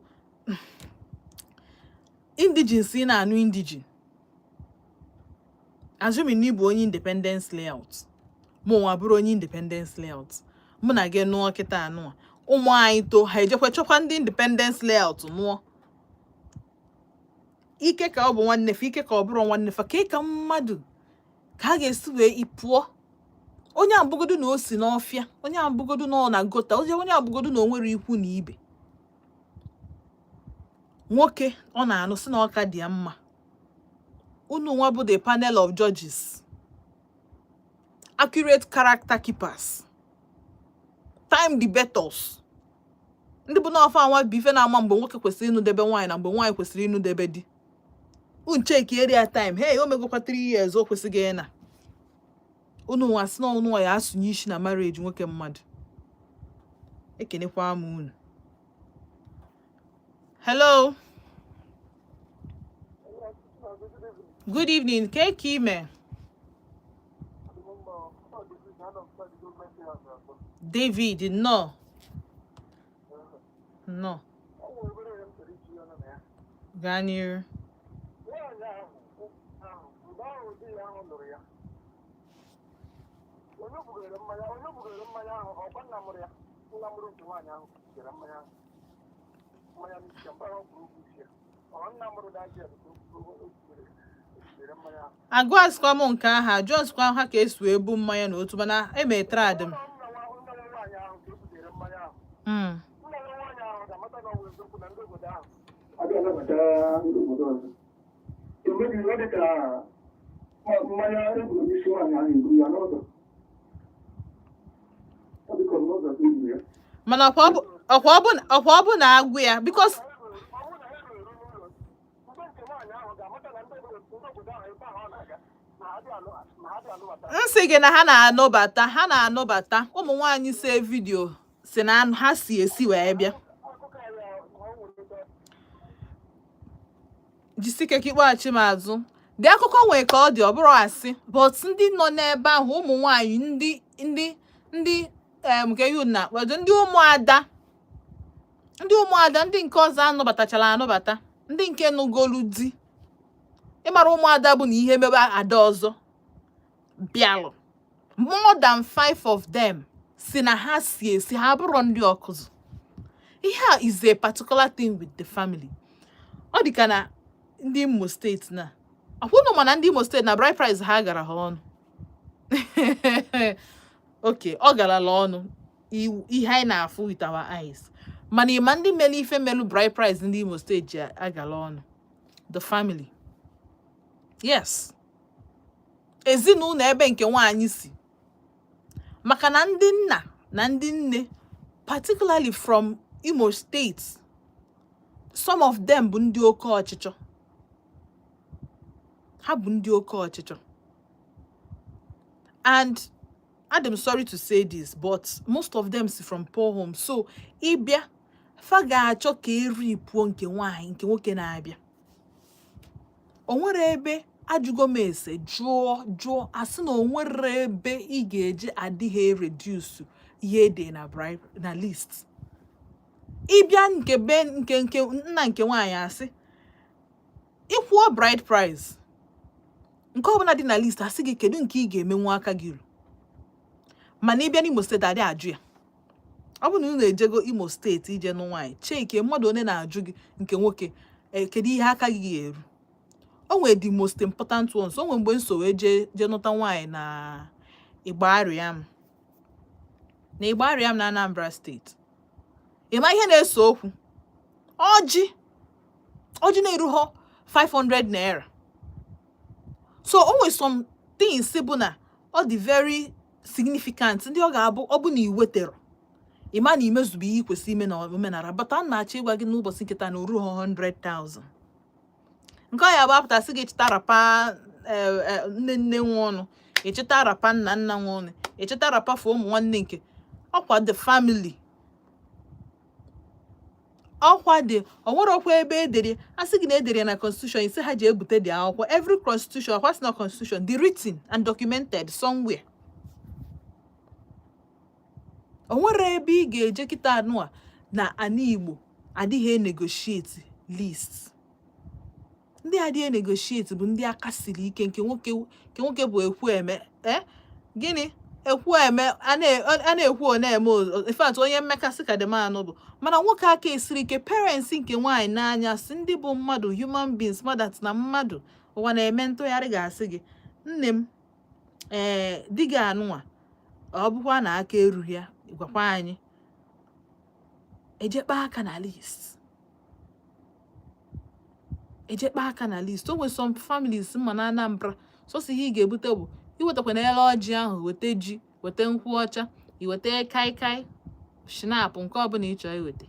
indigens ị na-anụ indigene. Assuming na ị bụ onye independence layout, mụ nwa bụrụ onye independence layout, mụ na gị nụọ kịta anụ ụmụ anyị to ha ejekwa chọkwa ndị independence layout nụọ. Ike ka ọ bụ nwanne fa, ike ka ọ bụrụ nwanne fa, ka mmadụ ka a ga-esi wee pụọ. Onye abụgodu na o si n'ọfịa, onye abụgodu na ọ na gota, onye abụgodu na o nwere ikwu na ibe. Nwoke ọ na-anụ si na ọka dị ya mma. Unu nwa bụ the panel of judges, accurate character keepers, time debaters. Ndị bụ n'ọfọ anwa bụ ife na-ama mgbe nwoke kwesịrị ịnụdebe nwaanyị na mgbe nwaanyị kwesịrị ịnụdebe di. Uncheck area time. Hey, o megokwa 3 years o kwesịghị na. Unu nwa si na unu ya asụnye isi na marriage nwoke mmadụ. Ekenekwa m unu. Hello. Good evening. Ke ime? David, no. Ganir. Agwaskwa m nke aha, ajụọskwa ha ka esi wee bu mmanya na otu mana emetere adịm. Mana ọkwa ọ bụ na agwụ ya because nsị gị na ha na-anụbata ụmụ nwaanyị see vidio si na ha si esi wee bịa. Jisike ka ikpọghachi m azụ. Dị akụkọ nwee ka ọ dị, ọ bụrụ asị, but ndị nọ n'ebe ahụ ụmụ nwaanyị ndị nke yuna ndị ụmụada ndị nke ọzọ anụbatachara anụbata, ndị nke nụgolu di. Ịmara ụmụada bụ na ihe mebe ada ọzọ bịalụ. More than 5 of them si na ha si esi, ha bụrụ ndị ọkụzụ. Ihe a is a particular thing with the family. Ọ dị ka na ndị Imo steeti na akwụnụ mana ndị Imo steeti na bride price ha gara ha ọnụ. Okay, ọ galala ọnụ ihe anyị na-afụ with our eyes. Mana ịma ndị mere ife melu bride price ndị Imo State ji agala ọnụ. The family. Yes. Ezinụlọ ebe nke nwaanyị si. Maka na ndị nna na ndị nne, particularly from Imo State, some of them bụ ndị oke ọchịchọ. Ha bụ ndị oke ọchịchọ. And I'm sorry to say this, but most of them is from poor homes. So, ịbịa, fa ga-achọ ka eripuo nke nwaanyị, nke nwoke na-abịa. O nwere ebe ajụgo m ese jụọ asị na o nwere ebe ị ga-eje adịghị reduce ihe dị na bribe na list. Ịbịa nke be nke nna nke nwaanyị asị ịkwụọ bride price. Nke ọbụla dị na list asị gị kedu nke ị ga-emenwu aka gị. Mana ịbịa n'Imo State adị ajụ ya. Ọ bụ na unu ejego Imo State ije nụ nwaanyị, cheke mmadụ one na-ajụ gị nke nwoke kedu ihe aka gị ga-eru. O nwere the most important ones. O nwere mgbe nso wee je nụta nwaanyị na Igbarịam. Na Igbarịam na Anambra State. Ịma ihe na-eso okwu. Ọjị na-eruho 500 naira. So o nwere some things bụ na ọ dị very significant ndị ọ ga-abụ ọ bụ na iwetero ịma na imezubi ihe kwesị ime na omenala, but a na-achọ ịgwa gị n'ụbọchị nkịta na oruho 100,000. Nke ọ ya bụ apụtasị gị chetarapa nne nwe ọnụ, echetarapa nna nwe ọnụ, echetarapa for ụmụ nwanne nke ọkwa the family. Ọkwa dị o nwere okwu ebe edere asị gị na edere na constitution isi ha ji ebute dị akwụkwọ. Every constitution, akwasị na constitution, the written and documented somewhere. O nwere ebe ị ga-eje kịta anụ a na ana Igbo adịghị negotiate list. Ndị adịghị negotiate bụ ndị aka siri ike nke nwoke bụ ekwu eme. Gịnị? Ekwu eme a na-ekwu ọ na-eme in fact onye mmekasị ka demanụ bụ. Mana nwoke aka esiri ike, parents nke nwaanyị n'anya si ndị bụ mmadụ, human beings, mmadụ na mmadụ ụwa na-eme ntụgharị ga-asị gị nne m di gị anụnwa ọ bụkwa na aka erughị ya gwakwa anyị ejekpa aka na list. O nwere some families mma na Anambra sosi ihe ị ga-ebute bụ iwetakwa na ele ọjị ahụ, weta ji, weta nkwụ ọcha, iweta kai shinapụ nke ọbụla ị chọrọ iweta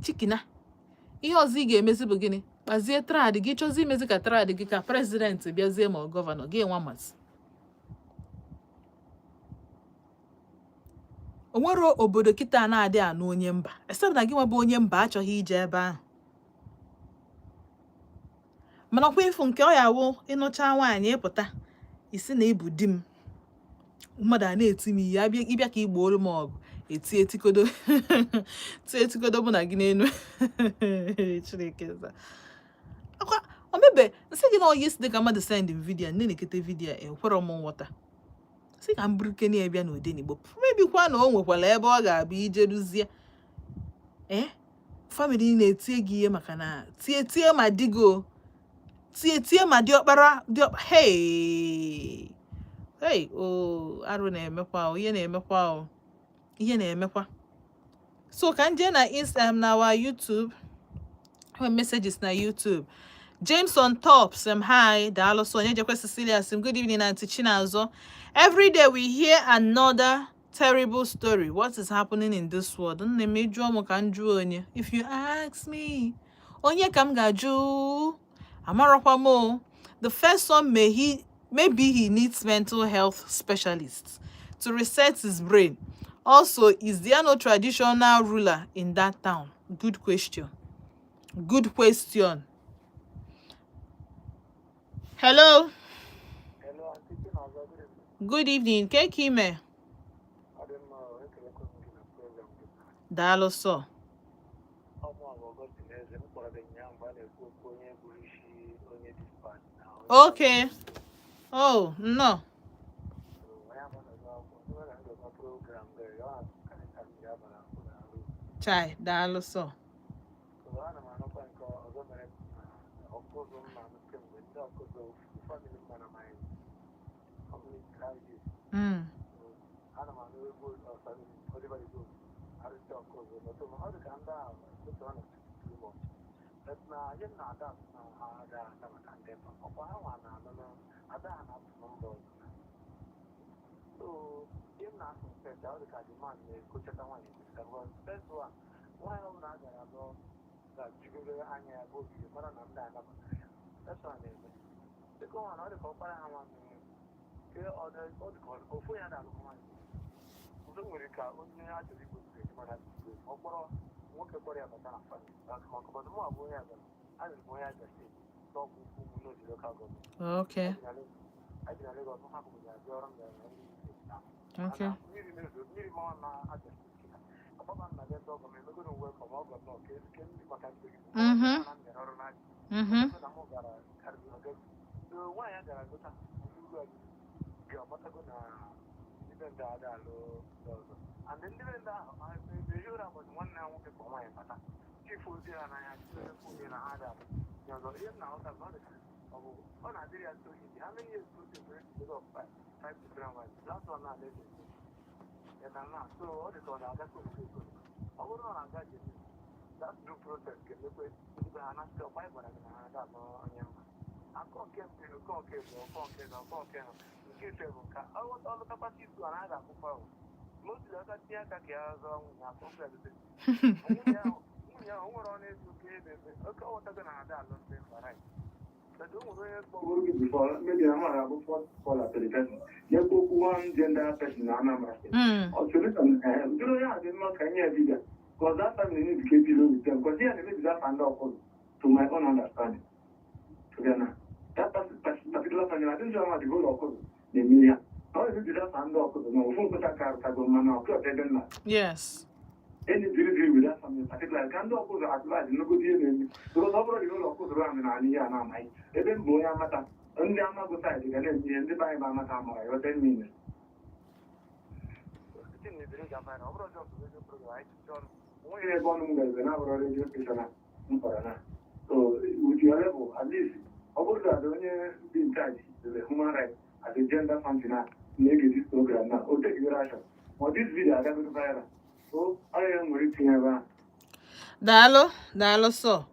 chikina. Ihe ọzọ ị ga-emezi bụ gịnị? Kpazie trad gị, chọzi imezi ka trad gị ka president bịazie ma gọvanọ gị nwa masị. O nwere obodo kịta na-adị anụ onye mba, except na gị nwa bụ onye mba achọghị ije ebe ahụ. Mana ọkwa ịfụ nke ọ ya wụ ịnụcha nwaanyị ịpụta isi na ịbụ di m, mmadụ a na-eti m ihe ịbịa ka igbo olu m ọgụ etikodo bụ na gị n'enu. Chineke za akwa omebe nsị gị na oyi si dị ka mmadụ send vidio nne na-ekete vidio ekwere m nghọta sị ka m bụrụ kene ebịa na Odenigbo. Mebikwa na o nwekwara ebe ọ ga-abụ ije ruzie family na-etie gị ihe maka na tie ma digo tie ma diọkpara hey arụ na-emekwa ihe na-emekwa. So ka nje na Instagram na our YouTube messages na YouTube. James on top some hi daalụ so onye jekwe Cecilia sim good evening Auntie Chinazo. Every day we hear another terrible story. What is happening in this world? Nne m jụọ m ka m jụọ onye. If you ask me, onye ka m ga-ajụ? Amarakwa m. The first one maybe he needs mental health specialists to reset his brain. Also, is there no traditional ruler in that town? Good question. Hello. Good evening. Kekime. Dalo so. Okay. Oh, no. Chai, dalo so. whatever you do, I will talk over. But how the Kanda, it's on too much. But now, you're not that. So, you're not concerned how the demand is good at the one. That's why I'm not going to go that you go to Anya, go to the Marananda. That's why they go on other company. I want to order all the call for you. America, only actually good to Obodo, work for the Anabata. That's more about the more boy. I will go ahead and see. Talk with whom you know the local government. Okay. I didn't know what happened with the Joram. Okay. Really more at the Upon my dog, I'm going to work from Obodo. Can be my country. Why I got a good time? You're not going to even and then even that, I sure about one now for my pata. Chief food here and I had food in a hard up. You know, here now, I'm not on a day or two. How many years to the break of 5 to 3 months? That's one I let it. And I'm not. So, all the time, I got to do good. I would not have got it. That's the process. Get the way to the Anaska Bible and I got no onion. I can't get to cocktail or cocktail. I want all the capacity to another. Most of the other cares on before maybe I'm not able to call a television. You go one gender person, I'm or solution. You know, I didn't know can you do that? Because that time you need to keep below with them. Because here, they make that and up to my own understanding. Together. That particular family, I didn't know how to go local. The media. How is it that and up? Yes. Any delivery with that family, particularly, can do oppose advice, no good deal. Because overall, you know, oppose around in Ania and I. Even Boya Mata, only I'm not beside you, and then the buy by Matama, or 10 minutes. So, with your level, at least, Obodo has only been charged the human rights as a gender function, make this program now, or take the Russia. Or this video, I got to viral. So, I am waiting ever. Dalo, so.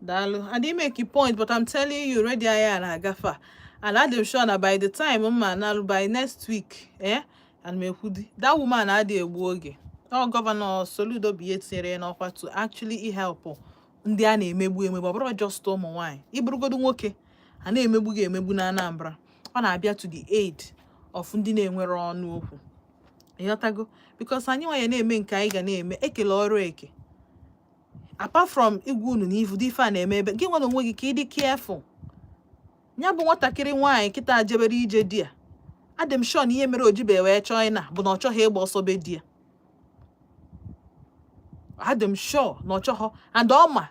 Dalo. I didn't make a point, but I'm telling you, ready I am, Agafa. And I'm sure that by the time, by next week, and me that woman had a woge. Our governor Soludo be to actually help. Ndị a na-emegbu ọ bụrụ just ụmụ nwaanyị ịbụrụgodu nwoke a na-emegbu ga-emegbu na Anambra ọ na-abịa to the aid of ndị na-enwere ọnụ okwu ịghọtago because anyị nwa ya na-eme nke anyị ga na-eme ekele ọrụ eke apart from igwu unu na ifu dị ife a na-eme ebe gị nwere onwe gị ka ịdị careful nya bụ nwatakịrị nwaanyị kịta jebere ije di ya adị m sure na ihe mere ojibe wee chọọ ịna bụ na ọ chọghị ịgba ọsọ be di ya adị m sure na ọ chọghọ and ọma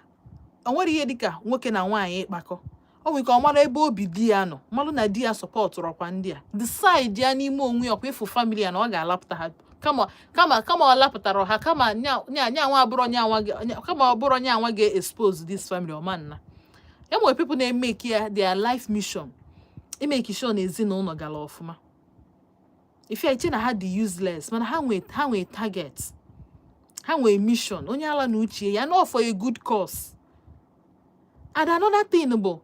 o nwere ihe dịka nwoke na nwaanyị ịkpakọ o nwere ka ọ mara ebe obi di ya nọ malụ na di ya sọpọtụrọkwa ndị a decide ya n'ime onwe ya ọkwa ịfụ family ya na ọ ga-alapụta ha kama ọ lapụtara ha kama nyanwa abụrụ nyanwa kama ọ bụrụ nyanwa ga-expose this family ọmanna ya nwere people na-emeke ya their life mission imeke sure na ezinụlọ gara ọfụma ife iche na ha dị useless mana ha nwee target ha nwee mission onye ala na uche ya na for a good cause and another thing bụ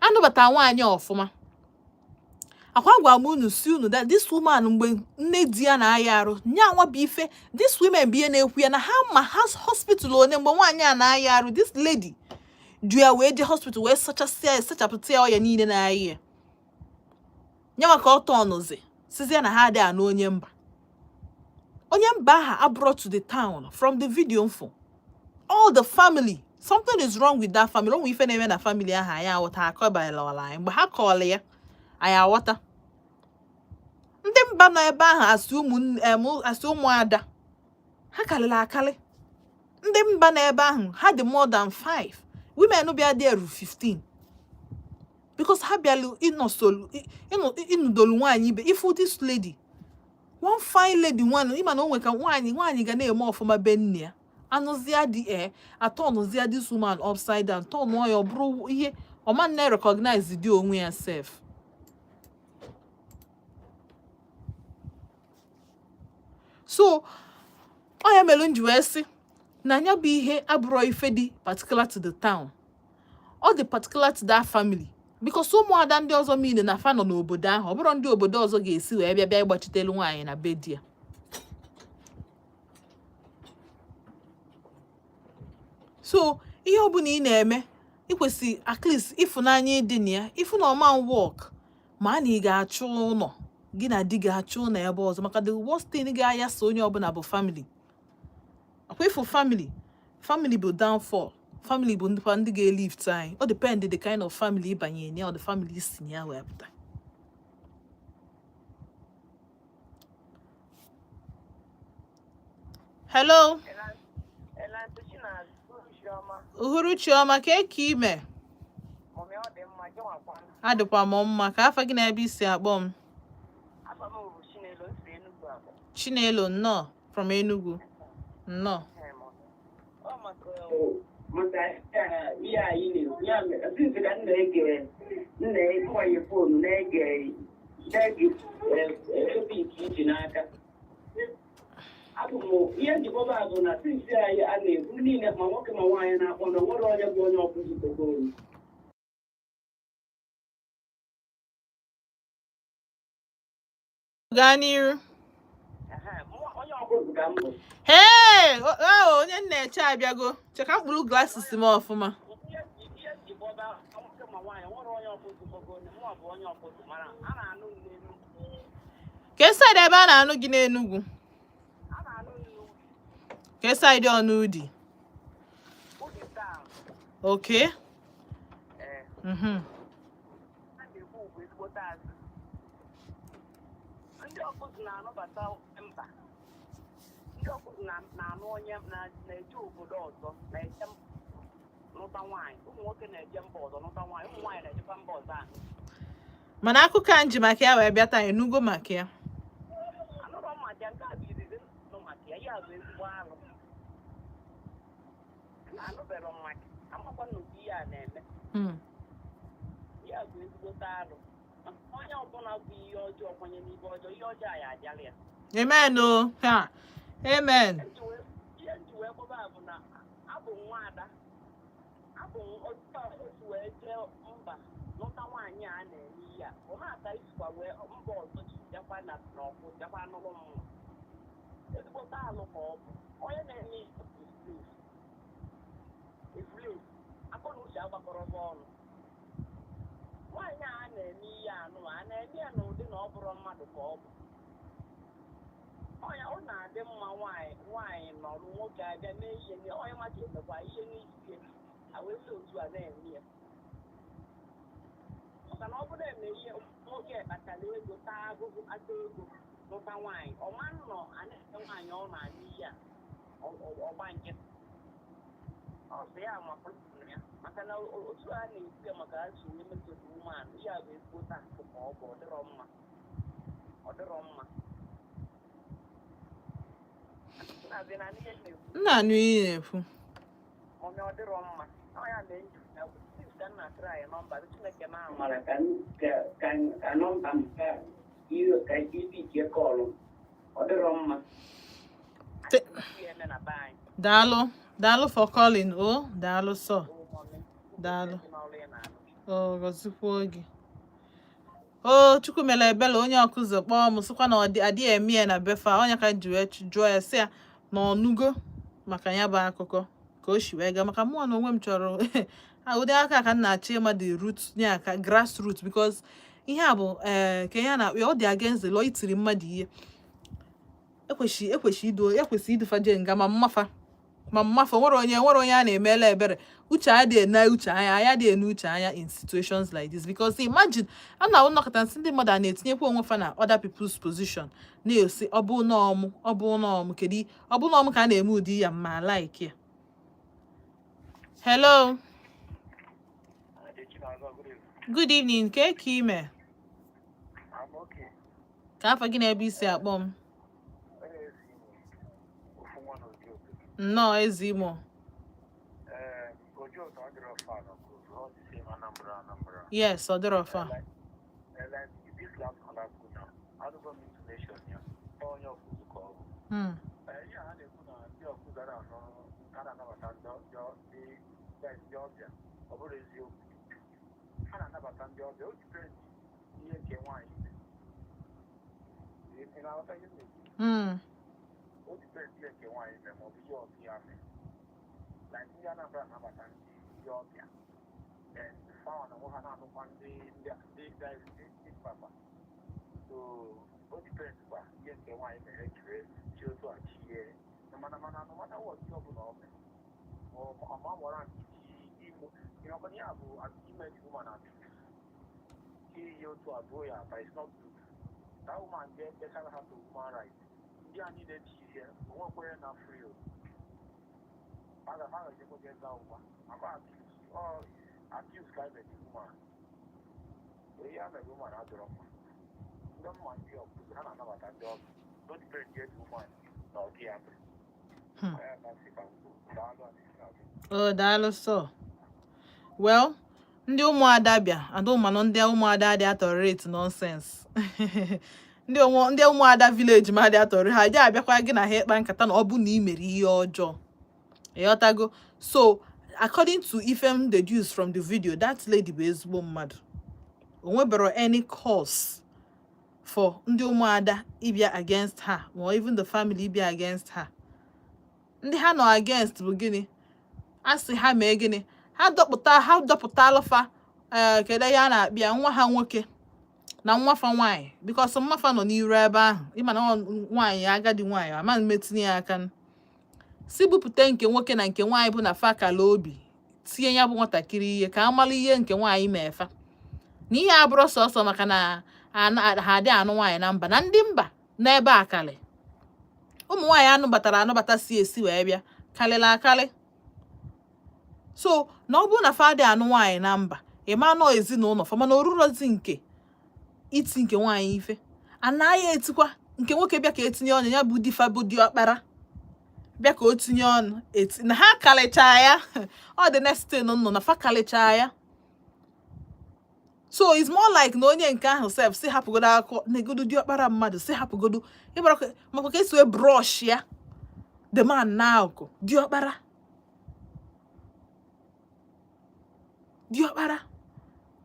anụbata nwaanyị ọfụma akwa gwa m unu si unu that this woman mgbe nne di ya na-aya arụ nyanwa bụ ife this women bi na-ekwu ya na ha ma hospital one mgbe nwaanyị a na-aya arụ this lady du ya wee je hospital wee sachapụta ya ọya niile na-aya ya nyanwa ka ọ tọnụzi sizie na ha adị anụ onye mba aha brought to the town from the video mfo all the family something is wrong with that family onwe ife na-eme na family aha anyị awọta akọbala ọla anyị mgbe ha kọọla ya anyị awọta ndị mba nọ ebe ahụ asị ụmụada ha karịrị akarị ndị mba nọ ebe ahụ ha dị more than 5 women bịa dị eru 15 because ha bịalụ ịnụdolu nwaanyị ibe ifu this lady one fine lady one ịma na onwe ka nwaanyị ga na-eme ọfụma be nne ya anụzia dị atọnụzia this woman upside down tọnụọ ya ọ bụrụ ihe ọma nne recognize dị onwe ya self So oya melunji wee sị na nya bụ ihe abụrụ ife dị particular to the town, ọ dị particular to that family, because ụmụada ndị ọzọ niile na fa nọ n'obodo ahụ, ọ bụrụ ndị obodo ọzọ ga-esi wee bịa ịgbachitelu nwaanyị na be di ya. So ihe ọbụla ị na-eme ikwesị at least ịfụnanya ịdị na ya, ịfụ na ọma work ma na ị ga-achụ ụlọ gị na di ga-achụ ụlọ ebe ọzọ, maka the worst thing ga-aya so onye ọbụla bụ family. Akwa ịfụ family bụ downfall, family bụ ndị ga-elift anyị. Ọ depend the kind of family ịbanye na ya, or the family si na ya wee pụta. Hello. Uhuruchi ọma, ka eke ime? Adịkwa m mma. Ka afa gị na ebe isi akpọ m? Chinelo, nnọọ, from Enugu. Nnọọ. Maka ihe anyị na-ekwu ya since ka nna-ekwenye fonu na-ege ebe iji n'aka. Abụ m ihe njikọba azụ na since anyị a na-ekwu niile ma nwoke ma nwaanyị na-akpọ na nwere onye bụ onye ọkụzi kogoro. Gaa n'iru. Onye ọkụzi ka m bụ. Hey! Onye nna-eche abịago. Cheka mkpụrụ glasses m ọfụma. Ihe njikọba nwoke ma nwaanyị nwere onye ọkụzi kogoro, mụ bụ onye ọkụzi mara a na-anụ n'Enugu. Ka side ebe a na-anụ gị n'Enugu? Ka side ọnụ ụdị? Okay. Ndị ọkụzi na-anọbata mba. Ndị ọkụzi na-anụ onye na-eje obodo ọzọ na-eje nụta nwaanyị. Ụmụ nwoke na-eje mba ọzọ nụta nwaanyị. Ụmụ nwaanyị na-ejekwa mba ọzọ anụ. Mana akụkọ a nji maka ya wee bịa taa, enugo maka ya. Anụrụ m maka nke a bụ izizi nụ maka ya, ya bụ ezigbo arụ. Anụbere m maka amakwa n'ụdị ihe a na-eme. Ya bụ ezigbote arụ. Onye ọbụla bụ ihe ọjọọ kwanye n'ibe ọjọọ, ihe ọjọọ ya ajala ya. Amen o. Ha. Amen. Ihe nji wee kpọba bụ na abụ nwaada. Abụ otu esi wee jee mba nụta nwaanyị a na-eme ihe a. Ọ na-ata isikwa wee mba ọzọ ji jakwa na n'ọkụ jakwa n'ụlọ mmụọ. Ezigbote alụ ka ọ bụ. Onye na-eme efule akọ na uche agbakọrọba ọnụ. Nwaanyị a na-eme ihe anụ a na-eme ya n'ụdị na ọ bụrụ mmadụ ka ọ bụ. Ọ na-adị mma nwaanyị nọrụ nwoke abịa mee ihe onye mmadụ emekwa ihe n'isi awesi otu a na-eme ya. Maka na ọ bụrụ eme ihe nwoke kpatara ego taa agụgụ ata ego nụta nwaanyị, ọma nọ anaghị nwaanyị ọ na-anụ ihe a ọgba nkịtị. Ọ sị ya mapụrụ ya maka na otu a na-esi maka asụ onye metụrụ ụmụanụ ya bụ ezigbo taakụ ma ọ bụ ọ dịrọ mma. Nna anụ ihe na-ekwu. Onye ọ dịrọ mma. Ọ ya na-enyi ya bụ ka nna try nọmba Chineke ma nwara ka nọmba m ka ibi ike kọlụ. Ọ dịrọ mma. Daalụ for calling. Oh, daalụ sọ. Daalụ. Oh, gọzikwuo gị. Oh, Chukwu mere ebele onye ọkụzọ kpọọ m sịkwa na adịghị eme ya na befa. Onye ka ji wee jụọ ya sị ya na ọnụgo maka ya bụ akụkọ ka o si wee gaa, maka mụ na onwe m chọrọ ụdị aka ka m na-achọ ịma the root nye aka grassroot, because ihe a bụ ka ihe na ọ dị against the law. Itiri mmadụ ihe ekwesị idufaje nga ma mmafa nwere onye a na-emela ebere. Uche adịghị na uche anya adịghị enu uche anya in situations like this, because imagine a na-anọkọta nsị ndị mmadụ a na-etinyekwa onwe fa na other people's position na-esi ọ bụ n'ọmụ kedu ọ bụ n'ọmụ ka a na-eme ụdị ya ma like ya. Hello. Good evening. Ka ime? Ka afọ gị na ebe isi akpọ m? Nnọọ Ezimo. Yes, ọ dịrọ fa. Yeah, they put on your food around Anabata, the object. Obodo is you. Anabata, the object. Here came wine. In our time, what depends here came wine, and will be your piano. Like the Anabata, the object. And found a woman one day, they guys did papa. So, what depends what here came wine, and she also a cheer. No matter what you're going to or a mom or auntie, you know, when you have a female woman, she used to a boy, but it's not good. That woman, they can't have to woman right. You needed here, one way enough for you. Other how you go get that woman. I'm accused guy that woman. We have a woman out of them. Don't mind you, I don't know what I do. Don't break your woman, no, dear. Oh, daalụ so. Well, ndị ụmụada bịa, adụmanụ ndị ụmụada dị atọrịrị nonsense. Ndị ụmụada village ma dị atọrị ha ji abịakwa gị na ha ịkpa nkata na ọ bụ na ị mere ihe ọjọọ. Ịghọtago? So, according to Ifem deduced from the video, that lady bụ ezigbo mmadụ. O nwebero any cause for ndị ụmụada ịbịa against her, or even the family ịbịa against her. Ndị ha nọ against bụ gịnị? Asị ha mee gịnị? Ha dọpụta alụfa kedu ya na-akpịa nwa ha nwoke na nwafa nwaanyị, because mmafa nọ n'iru ebe ahụ. Ịma na nwaanyị agadi nwaanyị ama metinye ya aka. Si bupụta nke nwoke na nke nwaanyị bụ na fa kala obi tinye ya bụ nwatakịrị ihe ka amala ihe nke nwaanyị meefa. Na ihe abụrụ sọsọ maka na ha adị anụ nwaanyị na mba, na ndị mba n'ebe akali ụmụ nwaanyị anụbata si esi wee bịa kalịla akali. So na ọ bụrụ na fa dị anụ nwaanyị na mba, ịma nọ ezinụlọ fa mana orurozi nke iti nke nwaanyị ife anaghị etikwa nke nwoke bịa ka etinye ọnụ ya bụ difa bụ diọkpara bịa ka o tinye ọnụ na ha kalịchaa ya. Ọ dị next thing nọ na fa kalịchaa ya. So it's more like na onye nke ahụ sef si hapụgodo akọ na-egodo diọkpara mmadụ si hapụgodo ịgbara maka ka esi wee brush ya the man na akụ diọkpara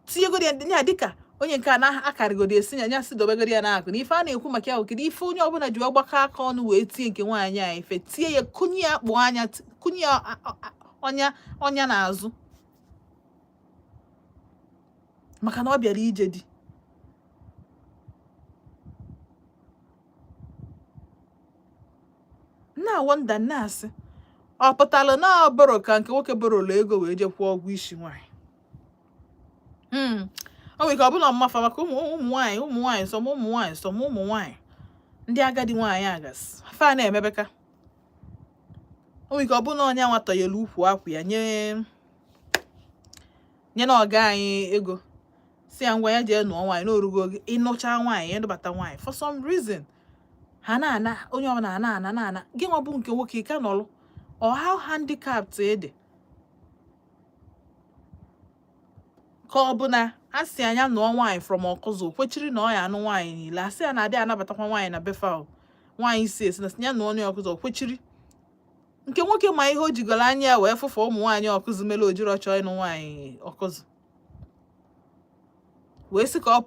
tinyegodi ya dịka onye nke a na-akarịgodi esi nya si dobegodi ya n'akụ na ife a na-ekwu maka ya bụ kedu ife onye ọbụla ji ọgbakọ aka ọnụ wee tie nke nwaanyị a ife tie ya kụnye ya akpụ anya kụnye ya ọnya n'azụ maka na ọ bịara ije di. Na wonder na-asị ọ pụtara na boro ka nke nwoke borolo ego wee je kwụọ ọgwụ isi nwaanyị. O nwere ka ọ bụla mmafa maka ụmụ nwaanyị ụmụ nwaanyị ndị agadi nwaanyị agasị fa na-emebeka. O nwere ka ọ bụla onye nwatọnyere ukwu akwụ ya nye na ọga anyị ego si ya ngwa ya jee nụọ nwaanyị n'orugo oge ịnụcha nwaanyị ịdụbata nwaanyị for some reason ha na-ana onye ọbụla na-ana gị nwa bụ nke nwoke ka nọlụ or how handicapped ede ka ọ bụ na a sị anya nụọ nwaanyị from ọkụzụ kwechiri na ọ ya anụ nwaanyị niile asị ya na-adị anabatakwa nwaanyị na befa nwaanyị si esi na ya nụọ onye ọkụzụ kwechiri nke nwoke ma ihe o jigoro anya ya wee fụfa ụmụ nwaanyị ọkụzụ mere o jiri ọchọ ịnụ nwaanyị ọkụzụ wee sị ka ọ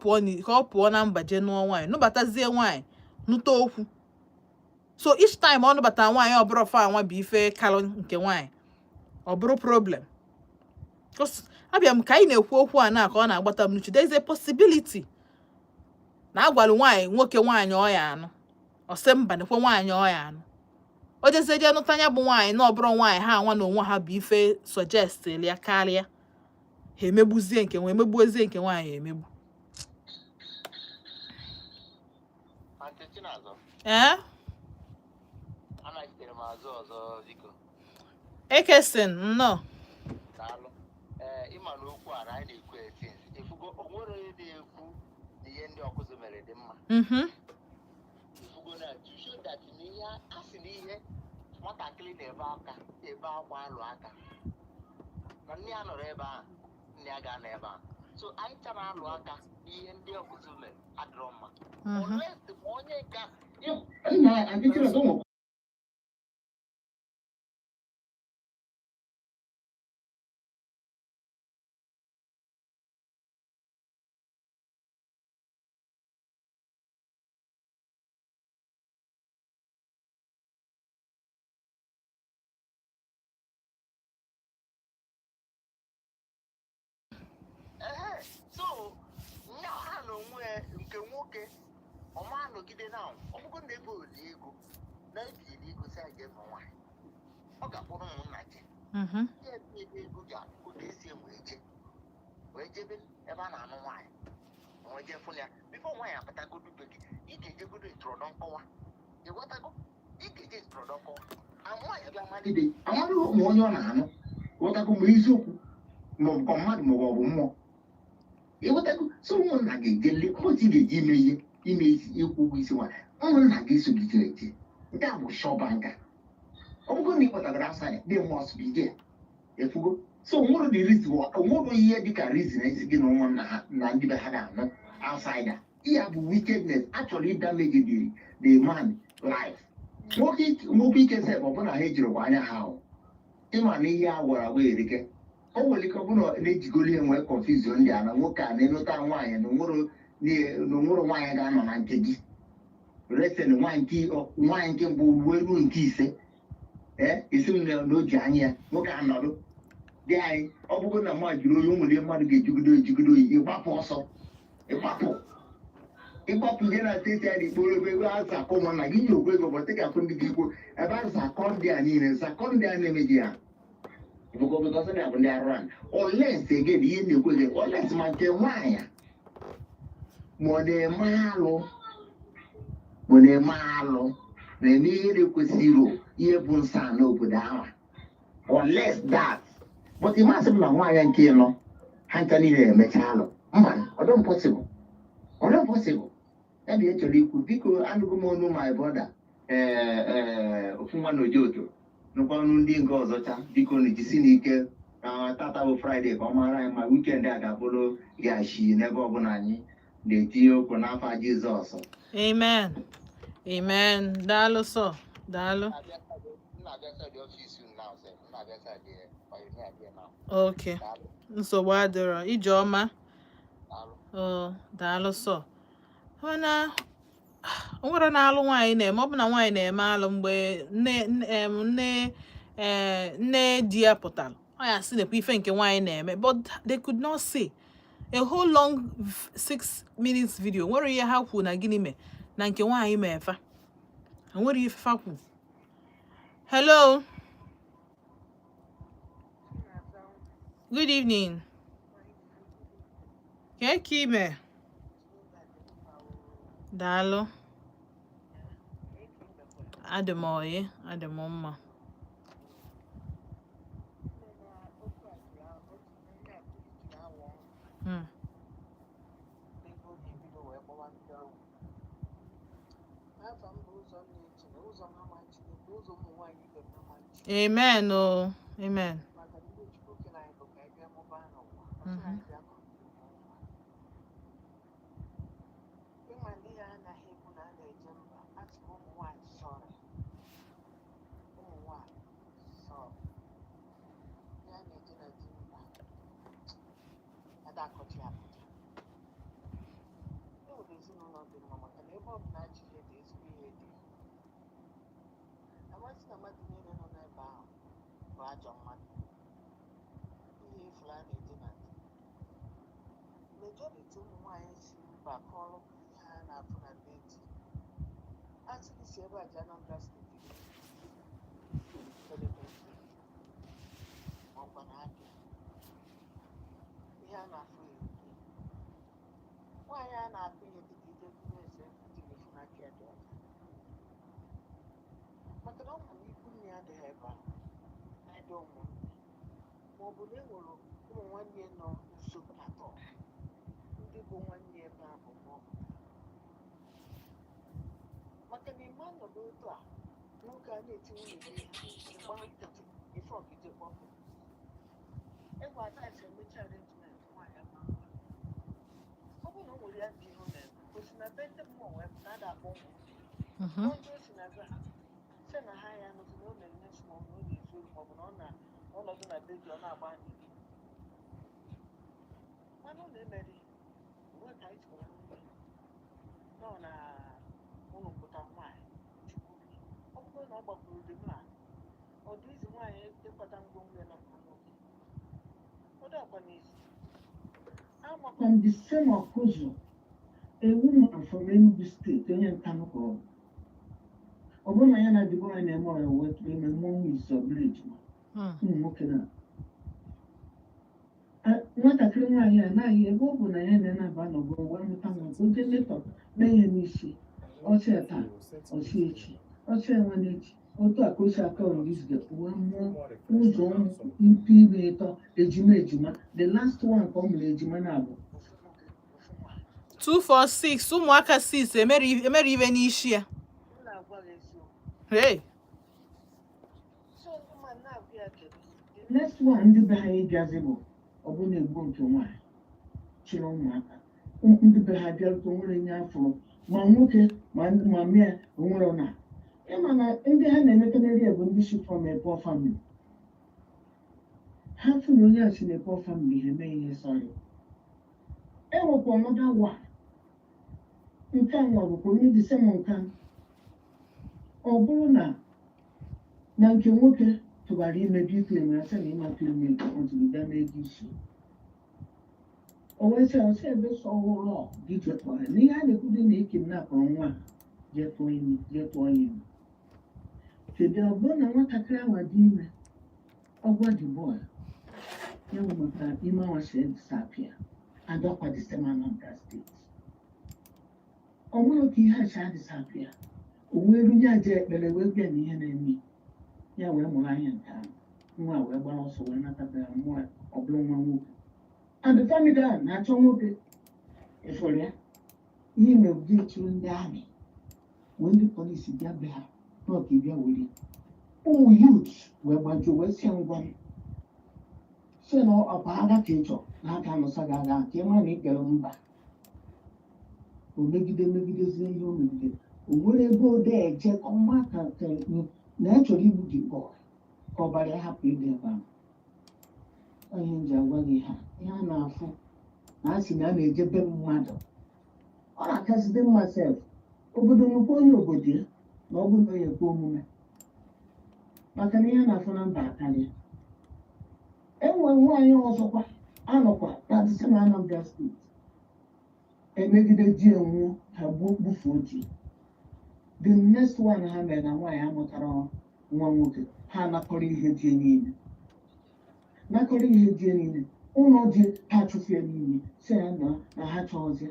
pụọ na mba jee nụọ nwaanyị nụbatazie nwaanyị nụta okwu. So each time ọ nụbata nwaanyị ọ bụrụ fa nwa bụ ife kalụ nke nwaanyị ọ bụrụ problem. Abịa m ka anyị na-ekwu okwu a na ka ọ na-agbata m n'uche there is a possibility na agwalụ nwoke nwaanyị ọ ya anụ ọ sị mba nekwe nwaanyị ọ ya anụ o jezie je nụta ya bụ nwaanyị na ọ bụrụ nwaanyị ha nwa na onwe ha bụ ife suggest ya karịa ha emegbuzie nke nwa emegbuezie nke nwaanyị emegbu. Ekesin nnọọ ịma na okwu a anyị na-ekwu efugo onwere onye na-ekwu na ihe ndị ọkụzụ mere dị mma. Ifugo na to show that n'ihe asị na ihe nwatakịrị na-ebe akwa alụ aka na nne ya nọrọ ebe ahụ nne ya ga-anọ ebe ahụ. So anyị chara alụ aka n'ihe ndị ọkụzụ mere adịrọ mma. Onye nke na antikira go so nya ha no nwe nke nwoke ọma nọgide na ọbụgo na ebe oli ego na ebi ego si aje nwa ọ ga-akpọrọ ụmụnna je ya ebe ego ji akwụkwọ ka esi enwe eje wee jebe ebe a na-anụ nwaanyị wee jee fụ ya bifo nwaanyị apụtagodu be gị ị ga-ejegodo ntụrọdọ nkọwa ịghọtago ị ga-eje ntụrọdọ nkọwa nwaanyị bịa malide amaghị ụmụ onye ọ na-anụ ghọtago ma eziokwu maọbụ ka mmadụ maọbụ ọ bụ mmụọ ịghọtago so ụmụnna ga-ejele mkpọchi ga-eji ime isi ịkwụ ụgwọ isi nwaanyị ụmụnna ga-esogidere eje nke a bụ shọbanka ọ bụgo na ị kpọtagara asa ya dị mọs bige efugo so nwụrụ dị rizi nwụrụ ihe dịka rizi na isi gị na ụmụnna ha na ndị be ha ga-anụ outsider ihe bụ wickedness achọrọ ịdamage the man life nwoke ike sef ọ bụla ha ejirikwa anya ha ahụ ịma na ihe a gwara agwa erike o nwere ike ọ bụla na-ejigoro enwe confusion ndị a na nwoke a na-enụta nwaanyị na onwere nwaanyị ga-anọ na nke gị resen nwaanyị nke mbụ ruo ruo nke ise esi m na o ji anya ya nwoke a nọdụ dị anyị ọ bụgo na mma jiri oyi ụmụrụ mmadụ ga-ejigido oyi ịgbapụ ọsọ ịgbapụ ihe na steeti a na-ekporo ebe ego a sakọ ụmụnna gị nye okwu ego bọtị ga-akụ ndị gị igbo ebe a sakọ ndị a niile sakọ ndị a na-emeghị ya bụkọbụkọsọ na bụ ndị arụrụ anyị oles ege ihe na-ekwu ege oles ma nke nwaanyị ma ọ na-eme alụ na-eme ihe na-ekwesịrị ihe bụ nsọ n'obodo ahụ oles that but ịmasị m na nwaanyị nke nọ ha ncha niile emecha alụ mba ọdọ impossible ya bụ chọrọ ikwu biko anụgo m ọnụ my brother ofu nwa na ojoto nụkwa ọnụ ndị nke ọzọcha biko na ejisi n'ike tata bụ fraịde ka ọ mara anyị ma wikendi a ga-abụrụ gashi n'ebe ọbụla anyị na-etinye okwu n'afọ Jizọs. Amen. Daalụ sọ daalụ. Okay, nsogbu adịrọ ijeọma. Daalụ sọ. Mana o nwere na-alụ nwaanyị na-eme ọ bụ na nwaanyị na-eme alụ mgbe nne di ya pụtara ọ ya sị nekwa ife nke nwaanyị na-eme but they could not say a whole long 6 minutes video nwere ihe ha kwuru na gịnị mee na nke nwaanyị ma efa nwere ife fa kwuru. Hello, good evening. Ka ime daalụ adị m mma. Amen. Amen. na ha ya nọzi na ọ na-enye nsị ma ọ bụ na ọ na-ezu ori ma ọ bụ na ọnọdụ na be gị ọ na-agba ndị gị mana ọ na-emeri uwe ka anyị tụkwara n'ime nọ na ụlọ pụta nwaanyị chukwu gị ọ bụrụ na ọ gbakwuru dị mma ọ dị izi nwaanyị ịkwata ngwongwo ya nakwa nwoke ọ dịkwa n'ezi From the same occasion, a woman from Enugu State, onye Nkanu kọrọ ọ bụrụ na ya na the boy na-eme ọya wetu ime mmọnwụ is obliged ụmụ nwoke na nwatakịrị nwaanyị a naghị ebe ọ bụ na ya na-enaba n'ọgụ wee mụta nwa ka o jee letọ mee ihe n'isi ọchị taa ọchị echi ọchị enwe n'echi otu a ka o si aka ọrụizga wee mụọ ụzọ mpe ime ịtọ ejima the last one ka ọ mụrụ ejima na-abụ 246 ụmụaka 6 emere ibe n'isi ya. Hey. The next one ndị be ha ịgazi bụ ọ bụ na-egbu nke nwaanyị chịrị ụmụaka ndị be ha bịarute nwere nye afọ ma nwoke ma mịa onwere na ịma na ndị ha na-emekanarị bụ ndị si from a poor family ha fụ na onye a si na poor family ha eme ihe sọrọ enwekwa ọnọdụ wa nke nwa bụkwa onye dị sema nka ọ bụrụ na nke nwoke tụbara imebi ikele na asị na ịmata ime ọtụgide n'ego isi o wee sị ọsị ebe sọ ụlọ gị jetụọ ya n'ihe a na-ekwudo na ike napụrụ nwa jetụọ ya ime kedu ọ bụrụ na nwatakịrị ahụ dị ime ọgwa dị bọọlụ ya bụ maka ime awasị disapia adọkwa disema Anambra steeti ọ nwere ka ihe acha disapia o wee runye aja ekpere wee bịa na ihe na-eme ya wee mụrụ anya nke ahụ nwa wee gbara ọsọ wee natabara mmụọ ọ bụrụ nwa nwoke and the family a na-achọ nwoke ịfụrụ ya ihe mebụdi chụrụ ndị amị wee ndị polisi bịa be ha n'ọka ịbịa were ụmụ yut wee gbajuo wee sie ngwa si na ọpa agha ka ịchọ na aka nụsa gị agha nke ịma na ikpere mba o megidezie ihe o megide o nwere ebe ode eje ka ọma ka na ya chọrọ igbu gị bọọ ka ọbara ya hapụ ịdị ebe ahụ onye nji agwa gị ha ihe a na-afụ na a sị na a na-ejebe mmadụ ọ na-akasịdị mma sef obodo nnukwu onye obodo ya na ọ bụrụ na onye kwe omume maka na ihe a na-afụ na mba akarịa enwere nwaanyị ọzọkwa anọkwa na disema Anambra steeti emegide di enwuo ha gbufuo di the next one ha mere na nwaanyị amụtara nwa nwoke ha nakọrọ ihe die niile ụlọ di ha chụfie niile si ya na ha chọọzie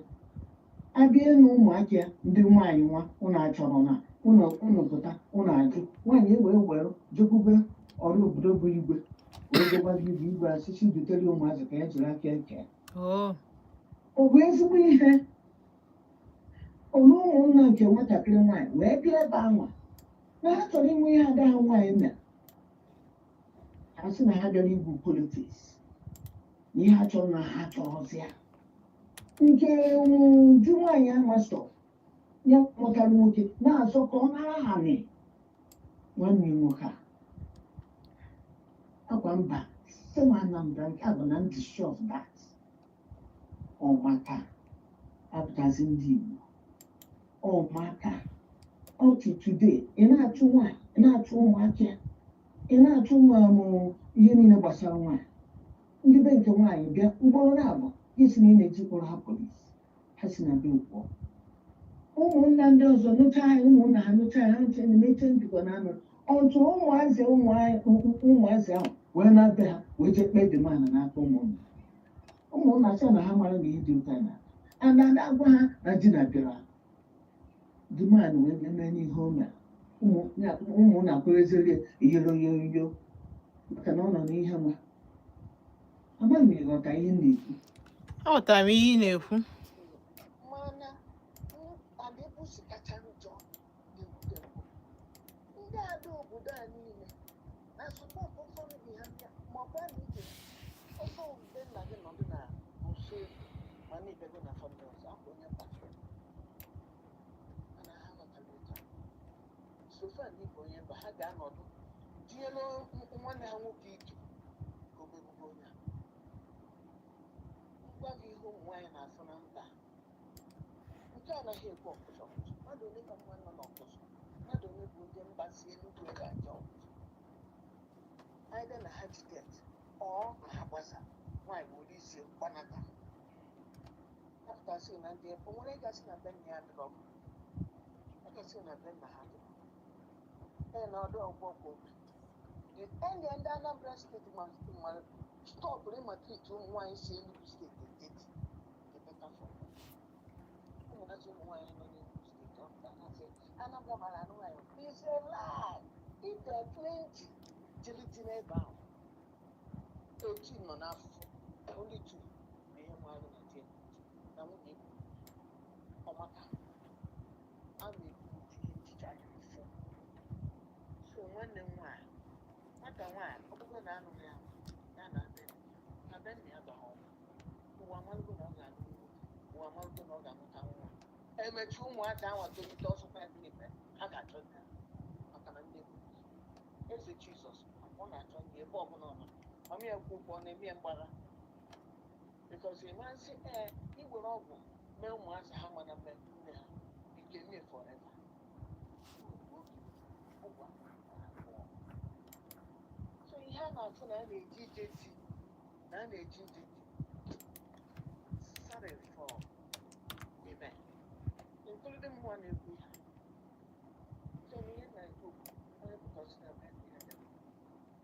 abịa na ụmụaka ndị nwaanyị nwa ụnụ achọrọ na ụnụ pụta ụnụ ajụ nwaanyị wee were jekwube ọrụ obodo bụ igwe wee jegbazi igwe asịsị butere ụmụazị ka ya jiri aka eke ọ bụ ezigbo ihe olu ụmụnna nke nwatakịrị nwaanyị wee bịa ebe anwa na ha chọrọ inwe ihe ada ha nwaanyị mere ha sị na ha bịara igwu politiks na ihe ha chọrọ na ha chọrọzi ya nke ju nwaanyị amasọ ya mụtara nwoke na-azọ ka ọ nara ha nị nwanne nwoke a akwa mba sema Anambra nke a bụ na ndị of that ọmaka apụtazi ndị Igbo ọmaka up to today ị na-achụ nwaanyị ị na-achụ ụmụaka ị na-achụ ụmụ ihe niile gbasara nwaanyị ndị be nke nwaanyị bịa mkpọrọ na-abụ isi na ị na-eji kpọrọ ha polisi ha si na be ụkwụ ụmụnna ndị ọzọ nụcha anyị ụmụnna ha nụcha anyị ha nche na-emeche njikọ na anụ ọtụ ụmụazị ahụ wee na-abịa ha wee jee kpee demana n'aka ụmụnna sị na ha mara na ihe dị ụta na ana agwa ha na di na bịara demand wee bịa mee n'ihe o mere ụmụnna kwerezirie iheroyoyo maka na ọ nọ n'ihe nwa amaghị m ịghọta ihe m na-ekwu aghọtara m ihe ị na-ekwu mana adịbụsi kacha njọ ndị ada obodo a niile na sọpọtụ ụfọdụ dị ha bịa ma ọ bụrụ na ije ọsọ mgbe nna gị nọdụ na nso ma na-ebego na fọdụ ọzọ akwa onye kpatara mana ha ghọtara ụta so so far n'Igbo onye mba ha ga-anọdụ tinyelu nwanne ha nwoke ike ka o megbugo onye a. Ngwa gị ihe ụmụ nwaanyị na-afụ na mba nke anaghị ekwe ọkụzọ mmadụ ole ka mma nọ n'ọkụzọ mmadụ ole bụ ndị mba si Enugu ebe aja ọkụzọ either na ha jidet ọ na ha gbasa nwaanyị bụ ụdị isi gbanata apụtasị na ndị ebe o nwere gasị na be nna ya dịrị ọkụ gasị na be nna ha dịrị ee na ọdụ ọgwụ ọgwụ enyi ndị Anambra steeti ma stọpụrụ ịmatriki ụmụ nwaanyị si Enugu steeti eteti ebetafọ ụmụnazi ụmụ nwaanyị nọ n'Enugu steeti ọpụtasị Anambra mara anụ nwaanyị is a lie if there are plenty jeliti n'ebe ahụ 18 nọ n'afọ only 2 na ihe mmadụ na tie na nwunye egwu ọmaka a na-ekwu ihe nchicha ya mfe so nwanne m nwaanyị nwata nwaanyị ọ bụrụ na anụghị ya ya na be nna ya bara ọnwụ ụwa amalụgo na ọ ga-anụ nwoke ụwa amalụgo na ọ ga-amụta nwa emechi ụmụaka ahụ tolite ọsọkwa ya n'ime ha ga-achọ nna ya maka na nne bụ eze Jizọs ọ na-achọ nne ebe ọbụla ọ nọ ọmị ya kwụ ụgwọ na-eme ya mgbagha because ịmasị iwere ọgwụ mee ụmụazị ha mana mme nne ha ike nne forever so ihe a na-afụ na a na-eji ije ti na a na-eji ije ti sorry for amen including mụnwa na-ekwu ya so ihe na-ekwu onye pụtasị na be ndị ya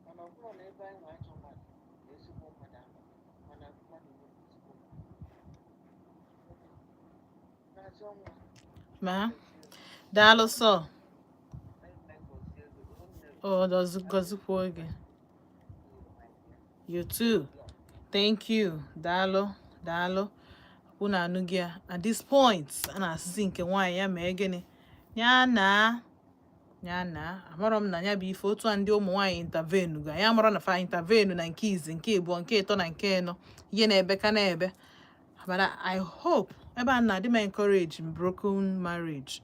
mana ọ bụrụ na ebe anyị nwe ajọ mmadụ na ezigbo mmadụ ahụ mana mmadụ nwere ezigbo na-azụ ọnwa Ma, daalụ sọ. Oh, does gozikwa oge. You too. Thank you. Daalụ. Unu anụghị ya. At this point, a na-asịzi nke nwaanyị ya mee gịnị? Ya na amarọ m na ya bụ ife otu a ndị ụmụ nwaanyị intervene ga ya mara na fa intervene na nke izi nke ịbụọ nke ịtọ na nke ịnọ ihe na-ebe ka na-ebe but I hope ebe a na-adị m encourage broken marriage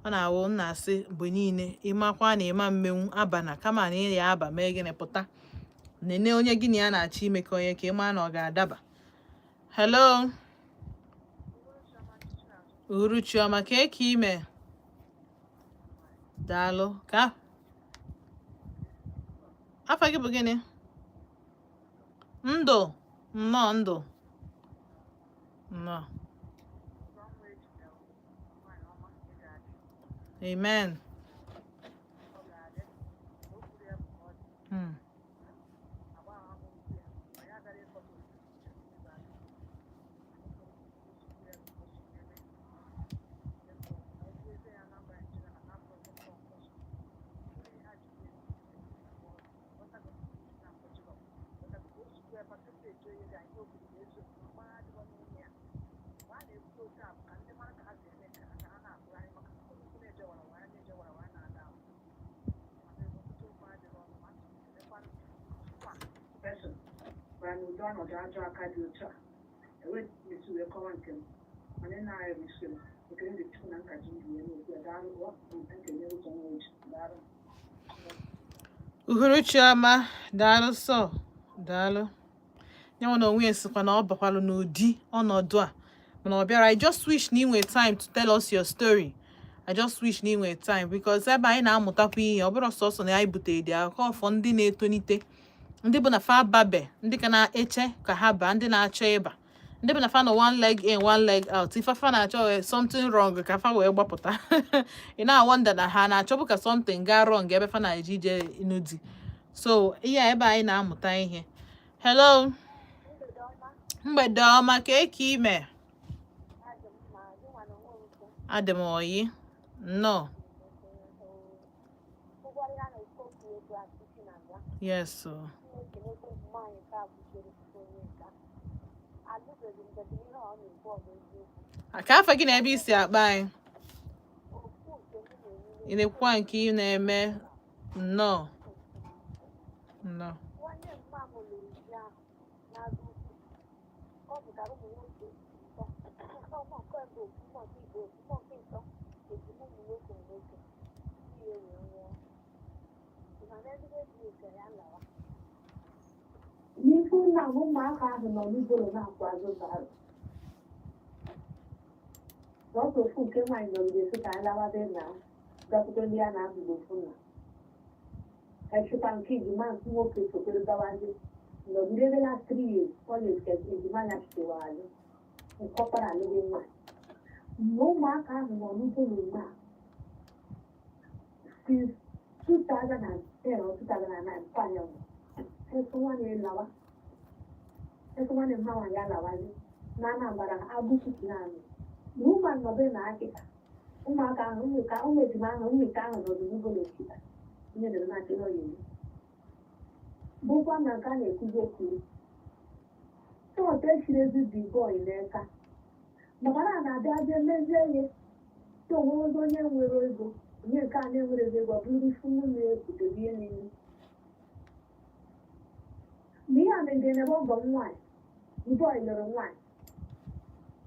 ọ na-awụ nna asị mgbe niile ịmakwa na ịma mmenwu abana kama na ị ya aba mee gịnị pụta nene onye gị na ya na-achọ imekọ onye ka ịma na ọ ga-adaba. Hello Uhuruchiọma ka ime daalụ ka afa gị bụ gịnị? Ndụ nnọọ. Amen. n'ụdị ọnọdụ ajọ aka dị otu a ewetụrụ ekọwa nke m mana na-arịsịrị ekele dị chukwu na nkaji ndị ya n'okwu ya daalụ nkele ụzọ nwoji daalụ Uhuruchiọma daalụ sọ daalụ nyanwa na onwe esikwa na ọ bakwalụ n'ụdị ọnọdụ a mana ọ bịara I just wish na inwe time to tell us your story. I just wish na inwe time because ebe anyị na-amụtakwa ihe ọ bụrụ sọsọ na anyị butere dị akụkọ ọfọ ndị na-etonite ndị bụ na fa babe ndị ka na-eche ka ha baa ndị na-achọ ịba ndị bụ na fa nọ one leg in one leg out ife fa na-achọ something wrong ka fa wee gbapụta ị na-awọnda na ha na-achọbụ ka something gaa wrong ebe fa na-eje ije n'ụdị so ihe ebe anyị na-amụta ihe. Hello mgbede ọma ka ime adị m oyi nnọọ. Yes ka afọ gị na ebe isi akpa anyị ị na-ekwu nke ị na-eme nnọọ na ụmụaka ahụ nọ n'ugolo na-akwa azụ bara n'ọtụ ofu nke nwaanyị nọgide esi ka anyị lawabe na gakwute ndị a na-abụghị ofu na echụta nke ejima nke nwoke sokwere gawazi nọgide ebe last 3 years college ka ejima ya chitewa azụ nkọpara alụghị nwaanyị mgbe ụmụaka ahụ nọ n'ugolo na since 2010 or 2009 kwanya nwanne m nwaanyị alawazi na Anambra abụchukwu naanị na ụmụ nọbe na akịka ụmụaka ahụ ụmụ ejima ahụ mmeka ahụ nọdụ n'ugolo okita ihe dere na achị n'oyiyi bụkwa na nke a na-ekwuzi okwu chọọchị echiri ezi dị bọị n'eka maka na na-abịa bịa mezie ihe si onwe onye nwere ego onye nke a na-enwere ego bụrụ ifu na-ekwudobe ihe niile ma ihe a megide n'ebe ọgọ m nwaanyị bọị lụrụ nwaanyị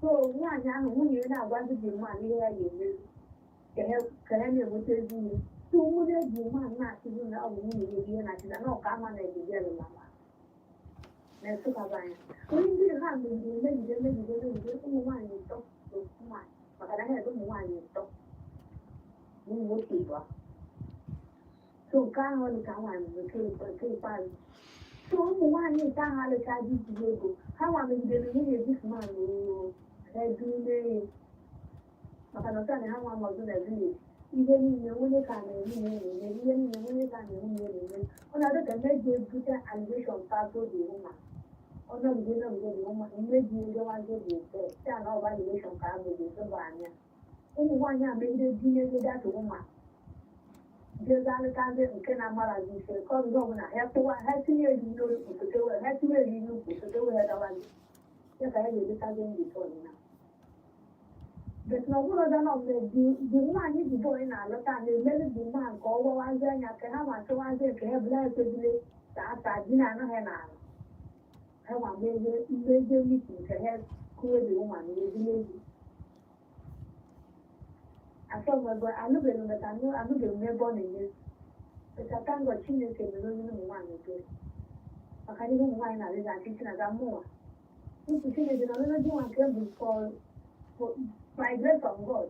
so nwaanyị ahụ nwunye ya na-agwazi dị nwaanyị ihe ya ga-emezi ka ya na-enweta ezi ihe so nwunye ji nwaanyị na-achịzi na ọ bụ nwunye ya ihe na-achịza na ọka ama na-ebibialụ mama na-esụkaba anya onye ndị ha megide ụmụ nwaanyị ụtọ na ofu nwaanyị maka na ha ede ụmụ nwaanyị ụtọ ụmụ nwoke ịbụa so nke ahụ dịka nwaanyị nke ikpeazụ so ụmụ nwaanyị nke ahụ alụchaghị ijiri ego ha nwa megidere nwunye disman edumehe maka na ọtana ha nwa nọdụ na vileji ihe niile nwunye ka na-eme na-eme ihe niile nwunye ka na-eme na-eme ọ na-adị ka mmeji ebute allegation pato dị ụma ọnọgide dị ụma mmeji ndewazi dị ete si a na ọba allegation ka a gbere ebe anya ụmụ nwaanyị a megide di n'egide atụ ụma jezalịtazi nke na-amarazi ise ka ọzọ ọbụla ha tinye eri n'okwu ha tinye eri n'ukwu sotewe ha dawazi ya ka ya ga-edetazi mbite ọdịna but na ọbụrụ ọzọ na ọbụla dị nwaanyị dị bọị na-alọta na-emeri dị mma nke ọgwawazi anya ka ha ma chọwazi nke ha bụla ekwezile ka ata di na anaghị n'ala ha ma mmezie miti nke ha kụwe dị ụma na ezile ezi anụbeghị m ebe ọ na-enye pechata ngọ Chineke mere onye ụmụ nwaanyị ebere maka ihe ụmụ nwaanyị na-arịza achịchị na ga mmụnwa ntụ Chineke na ọlụlụ dị nwa nke bụ by grace of God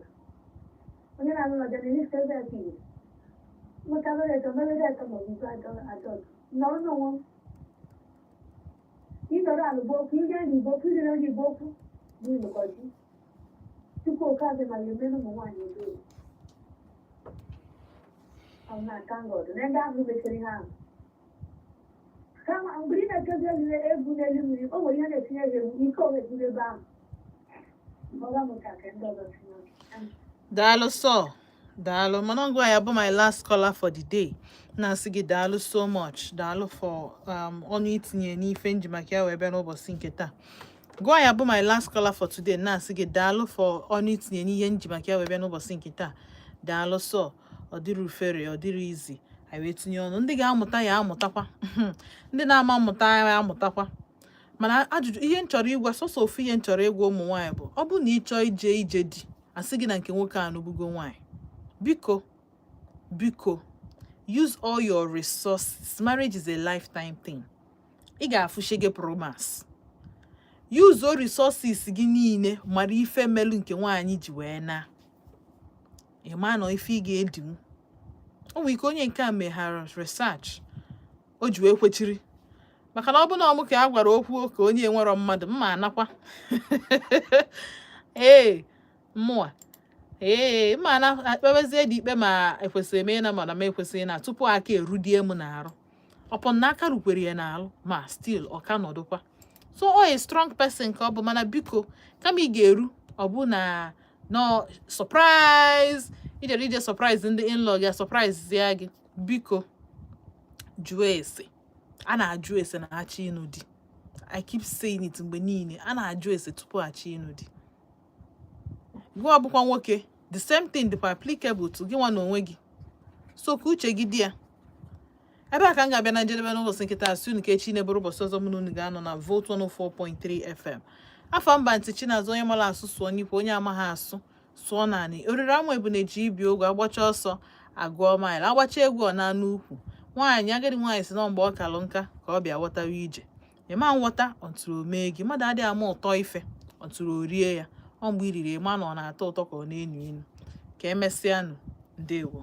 onye na-alụ ọja na elif tezet igbo mụtabereto mebereto maọbụ ajọ nọrọ n'onwe ịnọrọ alụgbo okwu ije n'igbo okwu ijere n'igbo okwu bụ ilụkọji tupu oke azị ma ya emere ụmụ nwaanyị ebere ọ na-aka ngọdụ na ndị ahụ mechiri ha ahụ kama mgbe ị na-ekezi elire egwu n'elu mmiri o nwere ihe na-etinye egwu ike o weziri ebe ahụ daalụ sọ daalụ mana ngwa ya bụ my last caller for the day na-asị gị daalụ so much daalụ for ọnụ itinye n'ife njimaka ya wee bịa n'ụbọchị nke taa gwa ya bụ my last caller for today na-asị gị daalụ for ọnụ itinye n'ihe njimaka ya wee bịa n'ụbọchị nke taa daalụ sọ ọ dịrị ufere ọ dịrị izi anyị wee tinye ọnụ ndị ga-amụta ya amụtakwa ndị na-ama mmụta ya amụtakwa mana ajụjụ ihe nchọrọ ịgwa sọsọ ofu ihe nchọrọ ịgwa ụmụ nwaanyị bụ ọ bụ na ị chọọ ije di asị gị na nke nwoke a n'obugo nwaanyị biko use all your resources. Marriage is a lifetime thing. Ị ga-afụshe gị promise. Use all resources gị niile mara ife melu nke nwaanyị ji wee na ịma na ife ị ga-edinwu o nwere ike onye nke a meghara research o ji wee kwechiri maka na ọ bụ na ọmụ ka a gwara okwu ka onye nwere mmadụ mma anakwa mmụọ mma ana akpebezie dị ikpe ma ekwesịrị eme na mana m ekwesịghị na tupu aka erudie m n'arụ ọpọ na aka rukwere ya n'alụ ma still ọ ka nọdụkwa so ọ a strong person ka ọ bụ mana biko kama ị ga-eru ọ bụ na no surprise ije surprise ndị in-law gị surprise ya gị biko jụọ ese a na-ajụ ese na achị ịnụ di I keep saying it mgbe niile a na-ajụ ese tupu achị ịnụ di gị ọbụkwa nwoke the same thing dịkwa applicable to gị nwa na onwe gị so ka uche gị dị ya ebe a ka m ga-abịa na njedebe n'ụbọchị nkịta asị unu ka echi na-eburu ụbọchị ọzọ mụ na unu ga-anọ na Volt 104.3 FM afọ mba ntị Chinazụ onye mara asụ sụọ n'ikwu onye amaghị asụ sụọ naanị oriri ama ebu na-eji ibi ogwe agbacha ọsọ agụọ maịl agbacha egwu ọ na-anụ ukwu nwaanyị agadi nwaanyị si na mgbe ọ kalụ nka ka ọ bịa ghọtawa ije ịma nghọta ọtụrụ mee gị mmadụ adịghị ama ụtọ ife ọtụrụ rie ya ọ mgbe iriri ịma na ọ na-atọ ụtọ ka ọ na-enu inu ka emesịanụ ndewo